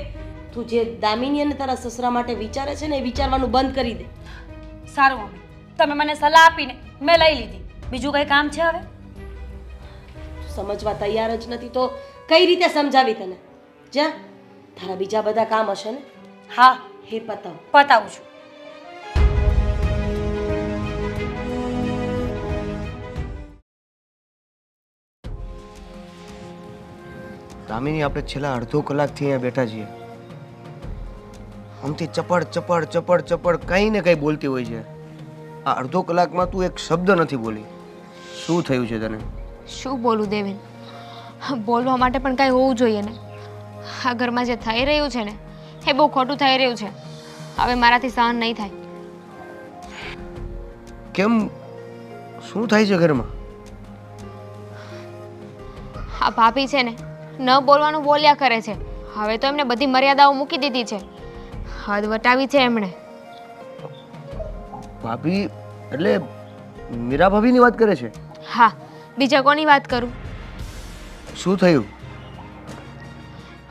તું જે દામિની અને તારા સસરા માટે વિચારે છે ને એ વિચારવાનું બંધ કરી દે. સારું મમ્મી, તમે મને સલાહ આપીને મેં લઈ લીધી. બીજું કંઈ કામ છે હવે? સમજવા તૈયાર જ નથી તો કઈ રીતે સમજાવી તને? જા, તારા બીજા બધા કામ હશે ને? હા, હે પતાવ. પતાવું છું. દામિની, આપણે છેલ્લા અડધો કલાકથી અહીંયા બેઠા છીએ. આમથી ચપડ ચપડ ચપડ ચપડ કંઈ ને કંઈ બોલતી હોય છે. આ અડધો કલાકમાં તું એક શબ્દ નથી બોલી. શું થયું છે તને? શું બોલું દેવેન? બોલવા માટે પણ કાંઈ હોવું જોઈએ ને. આ ઘરમાં જે થઈ રહ્યું છે ને એ બહુ ખોટું થઈ રહ્યું છે. હવે મારાથી સહન નહીં થાય. કેમ? શું થાય છે ઘરમાં? આ ભાભી છે ને ન બોલવાનું બોલ્યા કરે છે. હવે તો એમને બધી મર્યાદાઓ મૂકી દીધી છે. હદ વટાવી છે એમણે. ભાભી એટલે મીરા ભાભીની વાત કરે છે? હા, બીજા કોની વાત કરું? શું થયું?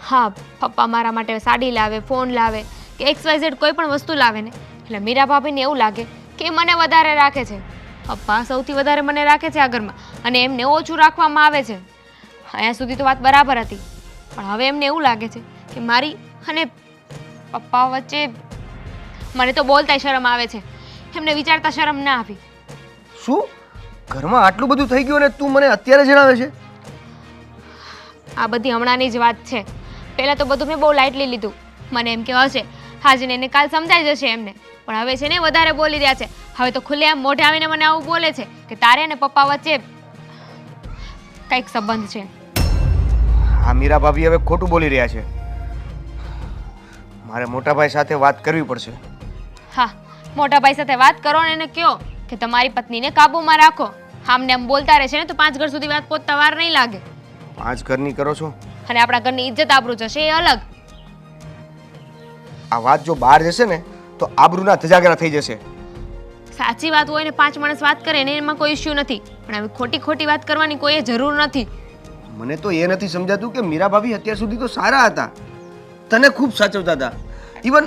હા, પપ્પા મારા માટે સાડી લાવે, ફોન લાવે કે XYZ કોઈ પણ વસ્તુ લાવે ને એટલે મીરા ભાભીને એવું લાગે કે મને વધારે રાખે છે. પપ્પા સૌથી વધારે મને રાખે છે આ ઘરમાં અને એમને ઓછું રાખવામાં આવે છે. અહીંયા સુધી તો વાત બરાબર હતી પણ હવે એમને એવું લાગે છે કે મારી અને પપ્પા વચ્ચે મને તો બોલતાય શરમ આવે છે, એમને વિચારતા શરમ ના આવી. શું ઘરમાં આટલું બધું થઈ ગયું અને તું મને અત્યારે જણાવે છે? આ બધી હમણાંની જ વાત છે. પહેલાં તો બધું મેં બહુ લાઇટલી લીધું. મને એમ કે હશે હાજે ને એને કાલ સમજાઈ જશે એમને, પણ હવે છે ને વધારે બોલી રહ્યા છે. હવે તો ખુલ્લેઆમ મોઢે આવીને મને આવું બોલે છે કે તારે અને પપ્પા વચ્ચે કંઈક સંબંધ છે. આ મીરા ભાભી હવે ખોટું બોલી રહ્યા છે. મારે મોટાભાઈ સાથે વાત કરવી પડશે. હા, મોટા ભાઈ સાથે વાત કરો ને એને કહો કે તમારી પત્નીને કાબૂમાં રાખો. આમને આમ બોલતા રહેશે ને તો 5 ઘર સુધી વાત પહોંચતા વાર નહીં લાગે. 5 ઘરની કરો છો? અને આપણા ઘરની ઇજ્જત આબરૂ જશે એ અલગ. આ વાત જો બહાર જશે ને તો આબરૂના ધજાગરા થઈ જશે. સાચી વાત હોય ને 5 માણસ વાત કરે ને એમાં કોઈ ઇશ્યુ નથી, પણ આવી ખોટી ખોટી વાત કરવાની કોઈ જરૂર નથી. મને તો એ નથી સમજાતું કે મીરા ભાભી અત્યાર સુધી તો સારા હતા, તને ખૂબ સાચવતા હતા, ઇવન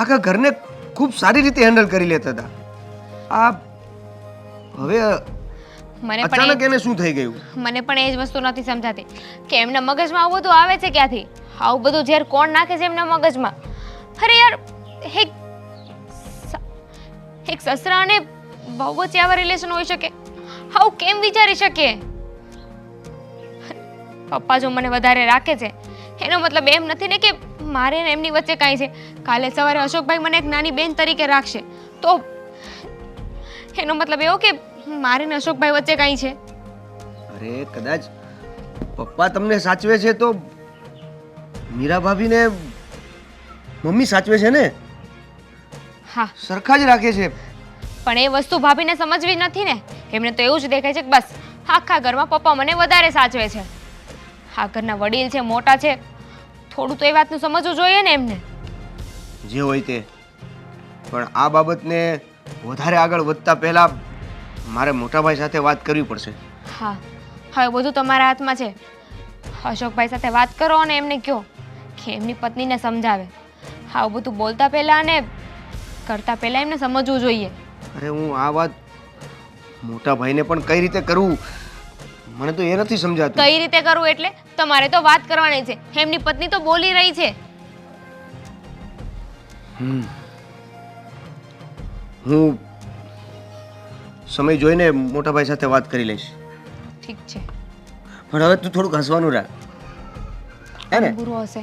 આખા ઘરને ખૂબ સારી રીતે હેન્ડલ કરી લેતા હતા. આ હવે મને અચાનક પણ એને શું થઈ ગયું? મને પણ એ જ વસ્તુ નથી સમજાતી કે એમના મગજમાં આવું બધું આવે છે ક્યાંથી. આવું બધું ઝેર કોણ નાખે છે એમના મગજમાં? અરે યાર, એક સસરા અને બહુ વચ્ચે આવા રિલેશન હોઈ શકે? આવું કેમ વિચારી શકે? પપ્પા જો મને વધારે રાખે છે એનો મતલબ એમ નથી ને કે મારે ને એમની વચ્ચે કાંઈ છે. કાલે સવારે અશોકભાઈ મને એક નાની બેન તરીકે રાખશે તો એનો મતલબ એવો કે મારે ને અશોકભાઈ વચ્ચે કાંઈ છે? અરે કદાચ પપ્પા તમને સાચવે છે તો મીરા ભાભીને મમ્મી સાચવે છે ને? હા, સરખા જ રાખે છે. પણ એ વસ્તુ ભાભીને સમજવી જ નથી ને. એમને તો એવું જ દેખાય છે કે બસ આખા ઘરમાં પપ્પા મને વધારે સાચવે છે. આ ઘરના વડીલ છે, મોટા છે, થોડું તો એ વાતનું સમજવું જોઈએ ને એમને. જે હોય તે, પણ આ બાબતને વધારે આગળ વધતા પહેલા મારે મોટાભાઈ સાથે વાત કરવી પડશે. હા, હવે બધું તમારા હાથમાં છે. અશોકભાઈ સાથે વાત કરો અને એમને કહો કે એમની પત્નીને સમજાવે. આવું બધું બોલતા પહેલાં અને કરતા પહેલાં એમને સમજવું જોઈએ. અરે હું આ વાત મોટા ભાઈને પણ કઈ રીતે કરું મને તો એ નથી સમજાતું. કઈ રીતે કરવું એટલે તમારે તો વાત કરવાની છે. એમની પત્ની તો બોલી રહી છે. હું સમય જોઈને મોટાભાઈ સાથે વાત કરી લઈશ. ઠીક છે. પણ હવે તું થોડુંક હસવાનું રાખ, હે ને? બુરો હશે.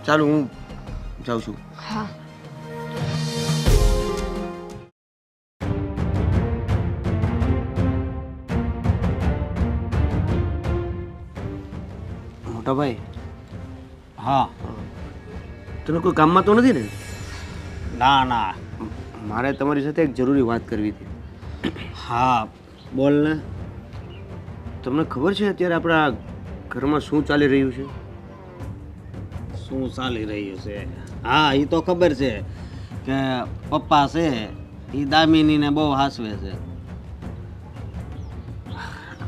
ચાલો હું જાઉં છું. હા. મોટાભાઈ, હા. તને કોઈ કામમાં તો નથી ને? ના ના. મારે તમારી સાથે એક જરૂરી વાત કરવી હતી. હા, બોલ ને. તમને ખબર છે અત્યારે આપણા ઘરમાં શું ચાલી રહ્યું છે? શું ચાલી રહ્યું છે? હા, એ તો ખબર છે કે પપ્પા છે એ દામિનીને બહુ હાસવે છે.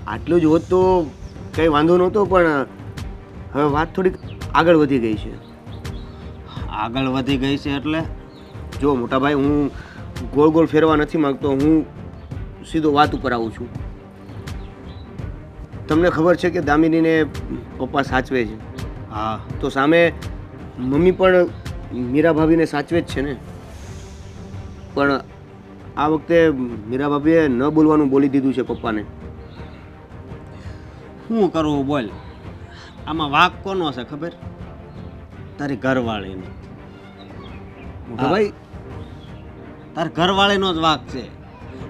આટલું જ હોત તો કંઈ વાંધો નહોતો, પણ હવે વાત થોડીક આગળ વધી ગઈ છે. આગળ વધી ગઈ છે એટલે? જો મોટાભાઈ, હું ગોળ ગોળ ફેરવા નથી માંગતો, હું સીધો વાત ઉપર આવું છું. તમને ખબર છે કે દામિનીને પપ્પા સાચવે છે. હા. તો સામે મમ્મી પણ મીરા ભાભીને સાચવે જ છે ને. પણ આ વખતે મીરા ભાભીએ ન બોલવાનું બોલી દીધું છે પપ્પાને. શું કરવું બોલ? આમાં વાંક કોનો છે ખબર? તારી ઘરવાળીનો. મોટાભાઈ, તાર ઘરવાળીનો જ વાંક છે.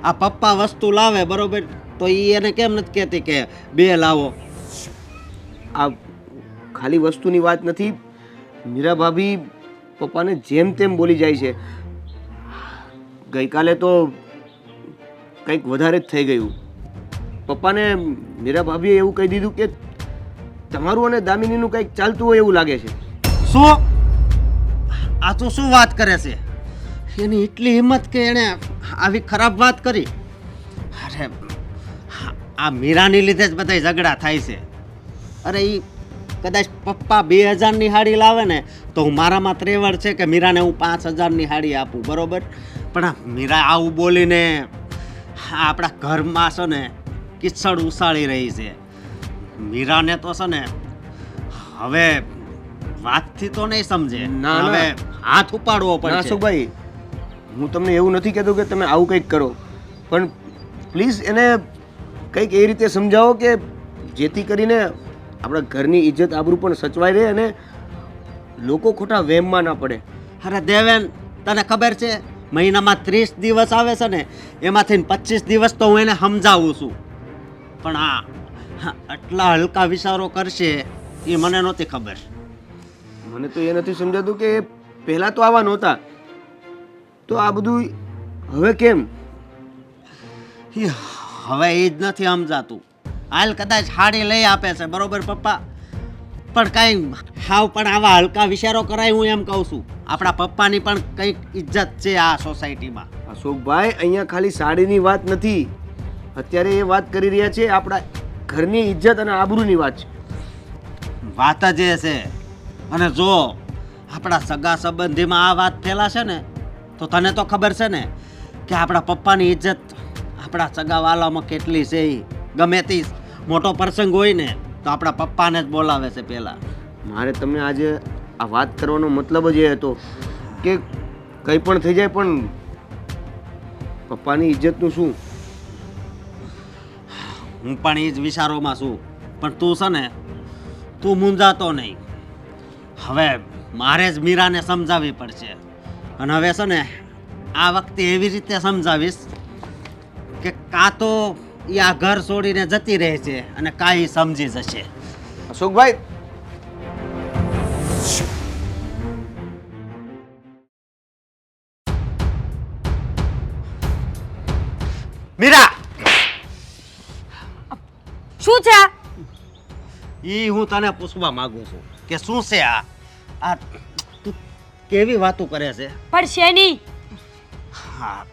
આ પપ્પા વસ્તુ લાવે બરોબર, તો એ એને કેમ નથી કહેતી કે 2 લાવો? આ ખાલી વસ્તુની વાત નથી. મીરા ભાભી પપ્પાને જેમ તેમ બોલી જાય છે. ગઈકાલે તો કંઈક વધારે જ થઈ ગયું. પપ્પાને મીરા ભાભીએ એવું કહી દીધું કે તમારું અને દામિનીનું કંઈક ચાલતું હોય એવું લાગે છે. શું? આ તો શું વાત કરે છે? એની એટલી હિંમત કે એણે આવી ખરાબ વાત કરી? અરે, આ મીરાની લીધે જ બધા ઝઘડા થાય છે. અરે એ કદાચ પપ્પા 2000ની હાડી લાવે ને તો હું મારામાં ત્રેવડ છે કે મીરાને હું 5000ની હાડી આપું, બરોબર? પણ આ મીરા આવું બોલીને આપણા ઘરમાં છે ને કિચડ ઉસાળી રહી છે. મીરાને તો છે ને હવે વાતથી તો નહીં સમજે. ના, ના. હવે હાથ ઉપાડવો ના પડશે. અશોકભાઈ, હું તમને એવું નથી કહેતો કે તમે આવું કંઈક કરો, પણ પ્લીઝ એને કંઈક એ રીતે સમજાવો કે જેથી કરીને આપણા ઘરની ઇજ્જત આબરૂ પણ સચવાઈ રહે અને લોકો ખોટા વહેમમાં ના પડે. અરે દેવેન, તને ખબર છે મહિનામાં 30 દિવસ આવે છે ને, એમાંથી 25 દિવસ તો હું એને સમજાવું છું, પણ આટલા હલકા વિચારો કરશે એ મને નહોતી ખબર. મને તો એ નથી સમજાતું કે પહેલાં તો આવા નહોતા, તો આ બધું હવે કેમ? હવે એ જ નથી સમજાતું. હાલ કદાચ હાડી લઈ આપે છે, બરોબર પપ્પા, પણ કાંઈ હાવ પણ આવા હલકા વિચારો કરાય, હું એમ કહું છું. આપણા પપ્પાની પણ કંઈક ઇજ્જત છે આ સોસાયટીમાં. અશોકભાઈ, અહીંયા ખાલી સાડીની વાત નથી, અત્યારે એ વાત કરી રહ્યા છે આપણા ઘરની ઇજ્જત અને આબરૂની વાત છે. વાત જ એ છે. અને જો આપણા સગા સંબંધીમાં આ વાત ફેલાશે ને, તો તને તો ખબર છે ને કે આપણા પપ્પાની ઇજ્જત આપણા સગાવાલામાં કેટલી છે. ઈ ગમે તે મોટો પ્રસંગ હોય ને તો આપણા પપ્પાને જ બોલાવે છે પહેલાં. મારે તમને આજે આ વાત કરવાનો મતલબ જ એ હતો કે કંઈ પણ થઈ જાય પણ પપ્પાની ઇજ્જતનું શું? હું પણ એ જ વિચારોમાં છું, પણ તું છે ને, તું મૂંઝાતો નહીં. હવે મારે જ મીરાને સમજાવવી પડશે, અને હવે છે ને આ વખતે એવી રીતે સમજાવીશ કે કાં તો એ આ ઘર છોડીને જતી રહે છે અને કાંઈ સમજી જશે. અશોકભાઈ, મીરા, શું છે આ? ઈ હું તને પૂછવા માંગુ છું કે શું છે આ આ તું કેવી વાતો કરે છે? પણ શેની? હા,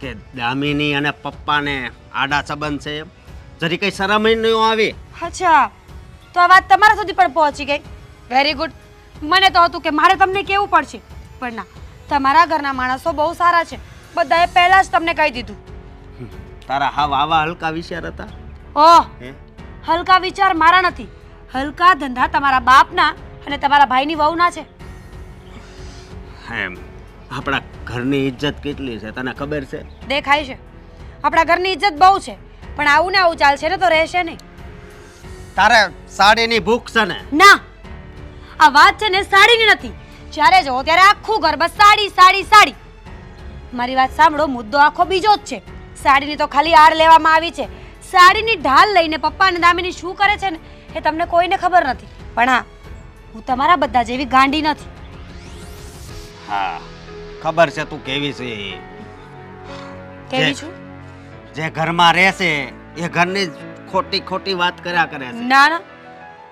કે દામિની અને પપ્પાને આડા સંબંધ છે એમ? જરી કઈ શરમ ય નહીં આવી? અચ્છા, તો આ વાત તમારા સુધી પણ પહોંચી ગઈ. Very good. મને તો હતું કે મારે તમને કેવું પડશે, પણ ના, તમારા ઘરના માણસો બહુ સારા છે. બધાએ પહેલા જ તમને કહી દીધું. તારા હાવ આવા હલકા વિચાર હતા? ઓહ, હે? હલકા વિચાર મારા નથી, હલકા ધંધા તમારા બાપના અને તમારા ભાઈની વહુના છે. એમ આપણા ઘરની ઇજ્જત કેટલી છે તને ખબર છે? દેખાય છે આપણા ઘરની ઇજ્જત બહુ છે, પણ આવું ને આવું ચાલશે ને તો રહેશે નહીં. તારે સાડીની ભૂખ છે ને? ના, આ વાત છે ને સાડીની નથી. જ્યારે જો ત્યારે આખું ઘર બસ સાડી સાડી સાડી. મારી વાત સાંભળો, મુદ્દો આખો બીજો જ છે. સાડીની તો ખાલી આડ લેવામાં આવી છે. સાડીની ઢાલ લઈને પપ્પા અને દામિની શું કરે છે ને એ તમને કોઈને ખબર નથી. પણ હા, હું તમારા બધા જેવી ગાંડી નથી. હા, ખબર છે તું કેવી છે. કેવી છું? જે ઘરમાં રહેશે એ ઘરની જ ખોટી ખોટી વાત કર્યા કરે છે. ના ના,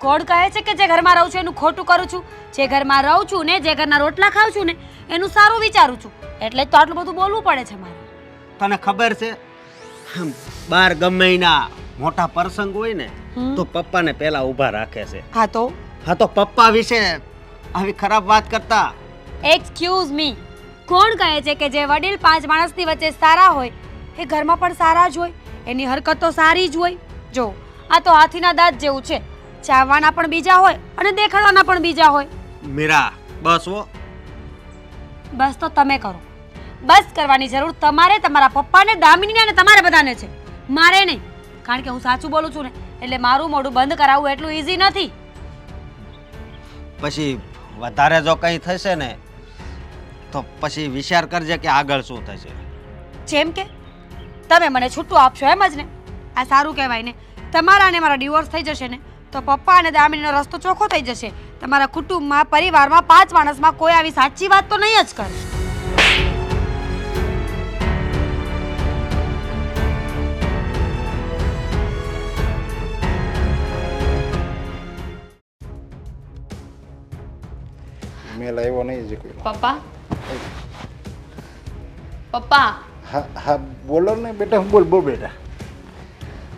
કોણ કહે છે કે જે ઘરમાં રહું છું એનું ખોટું કરું છું? જે ઘરમાં રહું છું ને, જે ઘરના રોટલા ખાઉં છું ને, એનું સારું વિચારું છું. એટલે જ તો આટલું બધું બોલવું પડે છે મારે. તને ખબર છે બાર ગમે એના મોટા પ્રસંગ હોય ને તો પપ્પાને પહેલા ઊભા રાખે છે. હા તો તો પપ્પા વિશે આવી ખરાબ વાત કરતા. એક્સક્યુઝ મી, કોણ કહે છે કે જે વડીલ 5 માણસની વચ્ચે સારા હોય એ ઘરમાં પણ સારા જ હોય? એની હરકત તો સારી જ હોય. જો આ તો હાથીના દાંત જેવું છે, ચાવવાના પણ બીજા હોય અને દેખાડવાના પણ બીજા હોય. મીરા, બસ હો. બસ તો તમે કરો. બસ કરવાની જરૂર તમારે, તમારા પપ્પાને, દામિનીને અને તમારે બધાને છે, મારે નહીં. કારણ કે હું સાચું બોલું છું ને, એટલે મારું મોઢું બંધ કરાવવું એટલું ઈઝી નથી. પછી વધારે જો કંઈ થશે ને તો પછી વિચાર કરજે કે આગળ શું થશે. જેમ કે તમે મને છૂટું આપશો એમ જ ને? આ સારું કહેવાય ને. તમારા અને મારા ડિવોર્સ થઈ જશે ને તો પપ્પા અને દામિનીનો રસ્તો ચોખ્ખો થઈ જશે. તમારા કુટુંબમાં, પરિવારમાં 5 માણસમાં કોઈ આવી સાચી વાત તો નહીં જ કરે. મેલ આવ્યો નહીં જે કોઈ. પપ્પા પપ્પા હા હા, બોલો ને બેટા. બોલ બોલ બેટા.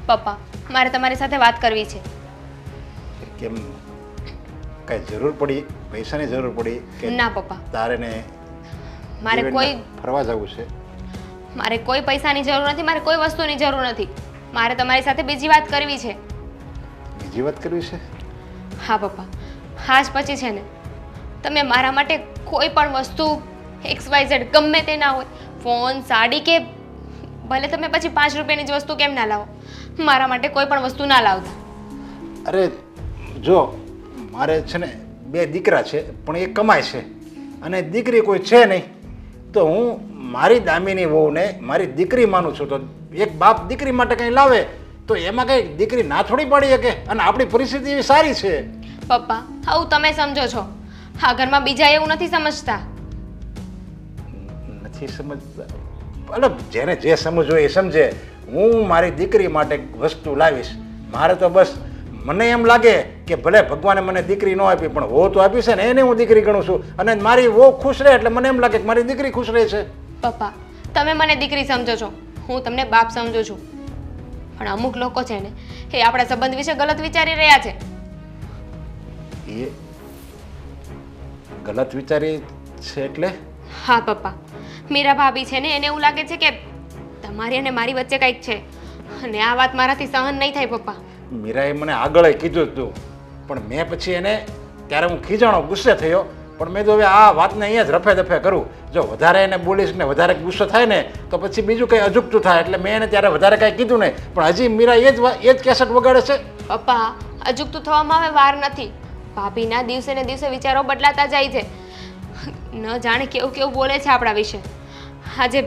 પપ્પા, મારે તમારી સાથે વાત કરવી છે. કેમ, કઈ જરૂર પડી? પૈસાની જરૂર પડી કે ના પપ્પા, તારે ને મારે કોઈ ફરવા જવું છે? મારે કોઈ પૈસાની જરૂર નથી, મારે કોઈ વસ્તુની જરૂર નથી. મારે તમારી સાથે બીજી વાત કરવી છે. બીજી વાત કરવી છે? હા પપ્પા, આજ પછી છે ને તમે મારા માટે કોઈ પણ વસ્તુ XYZ ગમે તે ના હોય, ફોન, સાડી કે ભલે તમે પછી 5 રૂપિયાની જ વસ્તુ કેમ ના લાવો, મારા માટે કોઈ પણ વસ્તુ ના લાવતા. અરે જો મારે છે ને 2 દીકરા છે પણ એ કમાય છે અને દીકરી કોઈ છે નહીં, તો હું મારી દામીની વહુને મારી દીકરી માનું છું. તો એક બાપ દીકરી માટે કંઈ લાવે તો એમાં કંઈ દીકરી ના થોડી પાડી શકે, અને આપણી પરિસ્થિતિ એવી સારી છે. પપ્પા, આવું તમે સમજો છો, આ ઘરમાં બીજા એવું નથી સમજતા. નથી સમજતા? એટલે જેને જે સમજવું હોય એ સમજે. હું મારી દીકરી માટે વસ્તુ લાવીશ. મારે તો બસ મને એમ લાગે કે ભલે ભગવાને મને દીકરી ન આપી પણ વહુ તો આપી છે ને, એને હું દીકરી ગણું છું, અને મારી વહુ ખુશ રહે એટલે મને એમ લાગે કે મારી દીકરી ખુશ રહે છે. પપ્પા, તમે મને દીકરી સમજો છો, હું તમને બાપ સમજુ છું, પણ અમુક લોકો છે ને એ આપણા સંબંધ વિશે ગલત વિચારી રહ્યા છે. એ ગલત વિચારી છે એટલે? હા પપ્પા, મીરા ભાભી છે ને એને એવું લાગે છે કે તમારી અને મારી વચ્ચે કંઈક છે, અને આ વાત મારાથી સહન નહીં થાય. પપ્પા, મીરાએ મને આગળ કીધું હતું પણ મેં પછી એને ત્યારે હું ખીજાણો, ગુસ્સે થયો, પણ મેં તો હવે આ વાતને અહીંયા જ રફે દફે કરું. જો વધારે એને બોલીશ ને વધારે ગુસ્સો થાય ને તો પછી બીજું કંઈ અજુગતું થાય, એટલે મેં એને ત્યારે વધારે કાંઈ કીધું નહીં. પણ હજી મીરા એ જ કેસેટ વગાડે છે. પપ્પા, અજુગતું થવામાં હવે વાર નથી. ભાભીના દિવસે ને દિવસે વિચારો બદલાતા જાય છે, ન જાણે કેવું કેવું બોલે છે આપણા વિશે. આજે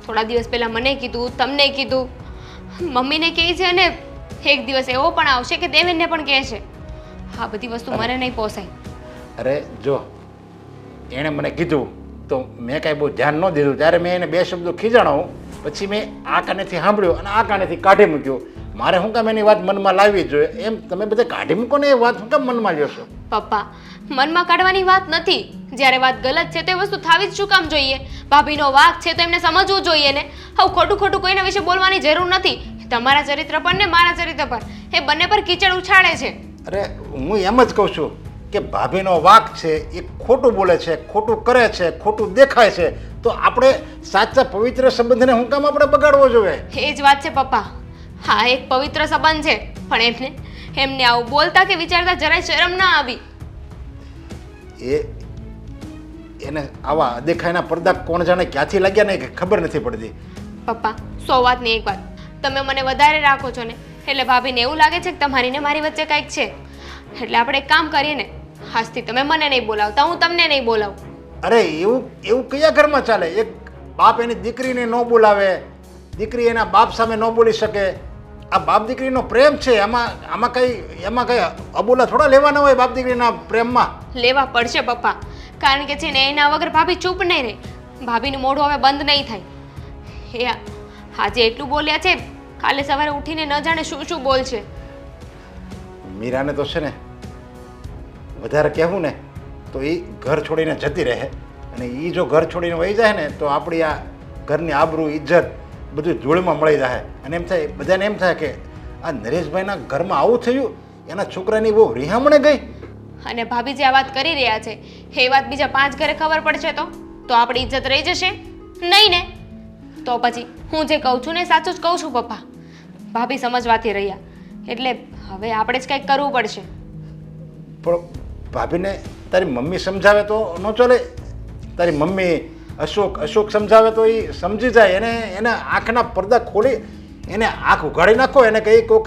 થોડા દિવસ પહેલાં મને કીધું, તમને કીધું, મમ્મીને કહે છે, અને એક દિવસ એવો પણ આવશે કે દેવેનને પણ કહે છે. આ બધી વસ્તુ મને નહીં પોસાય. અરે જો એણે મને કીધું તો મેં કાંઈ બહુ ધ્યાન ન દીધું, ત્યારે મેં એને 2 શબ્દો ખીજાણો, પછી મેં આ કાનેથી સાંભળ્યું અને આ કાનેથી કાઢી મૂક્યું. મારે શું કામ એની વાત મનમાં લાવવી જ જોઈએ? એમ તમે બધા કાઢી મૂકો ને, એ વાત શું કામ મનમાં લ્યો છો? પપ્પા, મનમાં કાઢવાની વાત નથી. જ્યારે વાત ગલત છે તો એ વસ્તુ થાવી જ શું કામ જોઈએ? ભાભીનો વાંક છે તો એમને સમજવું જોઈએ ને. હવે ખોટું ખોટું કોઈના વિશે બોલવાની જરૂર નથી. તમારા ચરિત્ર પર ને મારા ચરિત્ર પર, એ બંને પર કીચડ ઉછાળે છે. અરે હું એમ જ કહું છું કે ભાભીનો વાંક છે, એ ખોટું બોલે છે, ખોટું કરે છે, ખોટું દેખાય છે, તો આપણે સાચા પવિત્ર સંબંધને શું કામ આપણે બગાડવો જોઈએ? એ જ વાત છે પપ્પા. હા, એક પવિત્ર સંબંધ છે, પણ એમને આવું બોલતા કે વિચારતા જરાય શરમ ના આવી? એને આવા અદેખાઈના પડદા કોણ જાણે ક્યાંથી લાગ્યા ને કે ખબર નથી પડતી. પપ્પા, 100 વાતની એક વાત, તમે મને વધારે રાખો છો ને એટલે ભાભીને એવું લાગે છે કે તમારી ને મારી વચ્ચે કંઈક છે. એટલે આપણે એક કામ કરીએ ને, આજથી તમે મને નહીં બોલાવતા, હું તમને નહીં બોલાવું. અરે એવું કયા ઘરમાં ચાલે? એક બાપ એની દીકરીને ન બોલાવે, દીકરી એના બાપ સામે ન બોલી શકે? આ બાપ દીકરીનો પ્રેમ છે, એમાં કઈ અબોલા થોડા લેવાના હોય બાપ દીકરીના પ્રેમમાં? લેવા પડશે પપ્પા, કારણ કે છે ને એના વગર ભાભી ચૂપ નહીં રહે. ભાભીનું મોઢું હવે બંધ નહીં થાય. એ આજે એટલું બોલ્યા છે, કાલે સવારે ઉઠીને ન જાણે શું શું બોલશે. મીરાને તો છે ને વધારે કહેવું ને તો એ ઘર છોડીને જતી રહે, અને એ જો ઘર છોડીને વહી જાય ને તો આપણી આ ઘરની આબરૂ, ઇજ્જત બધું ધૂળમાં મળી જાય. અને એમ થાય, બધાને એમ થાય કે આ નરેશભાઈના ઘરમાં આવું થયું, એના છોકરાની બહુ રિહામણે ગઈ. અને ભાભી જે આ વાત કરી રહ્યા છે એ વાત બીજા 5 ઘરે ખબર પડશે તો આપણી ઇજ્જત રહી જશે નહીં ને? તો પછી હું જે કહું છું ને સાચું જ કહું છું પપ્પા. ભાભી સમજવાથી રહ્યા, એટલે હવે આપણે જ કંઈક કરવું પડશે. પણ ભાભીને તારી મમ્મી સમજાવે તો ન ચાલે? તારી મમ્મી અશોક સમજાવે તો એ સમજી જાય. એને આંખના પડદા ખોલી એને આંખ ઉઘાડી નાખો, એને કહી કોક.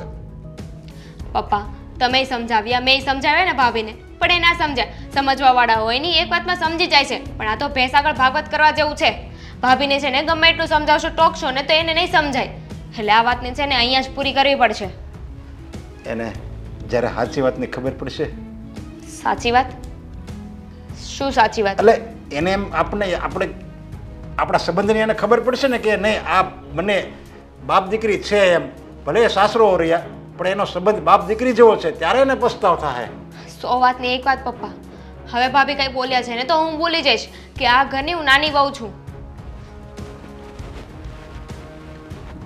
પપ્પા, તમે સમજાવ્યા, મેં સમજાવ્યા ને ભાભીને, પણ એ ના સમજ્યા. સમજવાવાળા હોય ની એક વાતમાં સમજી જાય છે, પણ આ તો ભેંસ આગળ ભાગવત કરવા જેવું છે. ભાભીને છે ને ગમે એટલું સમજાવશો, ટોકશો ને તો એને નહીં સમજાય. એટલે આ વાતને છે ને અહીંયા જ પૂરી કરવી પડશે. એને જ્યારે સાચી વાતની ખબર પડશે. સાચી વાત? શું સાચી વાત? એટલે એને એમ આપણે આપણા સંબંધની એને ખબર પડશે ને કે નહીં, આ મને બાપ દીકરી છે, એમ ભલે સાસરો રહ્યા પણ એનો સંબંધ બાપ દીકરી જેવો છે, ત્યારે એને પસ્તાવ થાય. 100 વાતની એક વાત પપ્પા. હવે ભાભી કંઈ બોલ્યા છે ને તો હું બોલી જઈશ કે આ ઘરની હું નાની વહુ છું.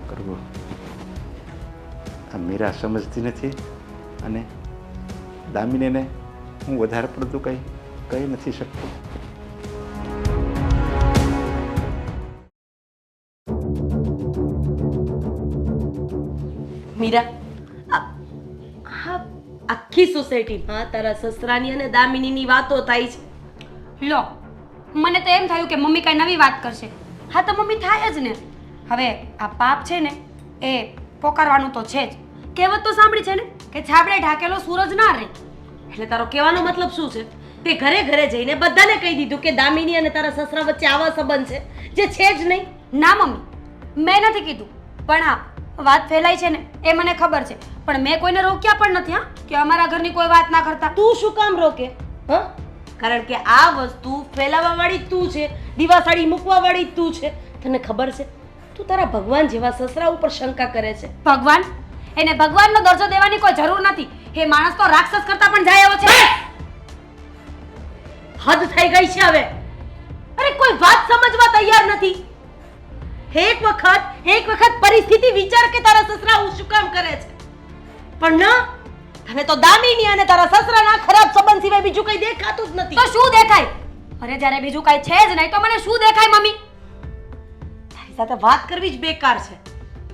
કરવું આ મીરા સમજતી નથી, અને દામિનીને હું વધારે પડતું કહી નથી શકતો. મીરા, હા, આખી સોસાયટીમાં તારા સસરાની અને દામિનીની વાતો થાય છે. લો મને તો એમ થયું કે મમ્મી કાંઈ નવી વાત કરશે. હા તો મમ્મી થાય જ ને. હવે આ પાપ છે ને એ પોકારવાનું તો છે જ. કહેવત તો સાંભળી છે ને કે છાબડે ઢાકેલો સૂરજ ના રહે. એટલે તારો કહેવાનો મતલબ શું છે? તે ઘરે ઘરે જઈને બધાને કહી દીધું કે દામિની અને તારા સસરા વચ્ચે આવા સંબંધ છે જે છે જ નહીં. ના મમ્મી મેં નથી કીધું, પણ હા વાત ફેલાઈ છે ને એ મને ખબર છે, પણ મેં કોઈને રોક્યા પણ નથી હા કે અમારા ઘરની કોઈ વાત ના કરતા. તું શું કામ રોકે? હ? કારણ કે આ વસ્તુ ફેલાવા વાળી તું છે, દીવાસાળી મૂકવા વાળી તું છે. તને ખબર છે તું તારા ભગવાન જેવા સસરા ઉપર શંકા કરે છે. ભગવાન? એને ભગવાનનો દરજ્જો દેવાની કોઈ જરૂર નથી. એ માણસ તો રાક્ષસ કરતા પણ જાય એવો છે. હદ થઈ ગઈ છે હવે. અરે કોઈ વાત સમજવા તૈયાર નથી. એક વખત પરિસ્થિતિ વિચાર કે તારા સસરા હું શું કામ કરે છે, પણ ના, તને તો દામિની અને તારા સસરાના ખરાબ સંબંધ સિવાય બીજું કંઈ દેખાતું જ નથી. તો શું દેખાય? અરે જ્યારે બીજું કાંઈ છે જ નહીં તો મને શું દેખાય મમ્મી? તારી સાથે વાત કરવી જ બેકાર છે.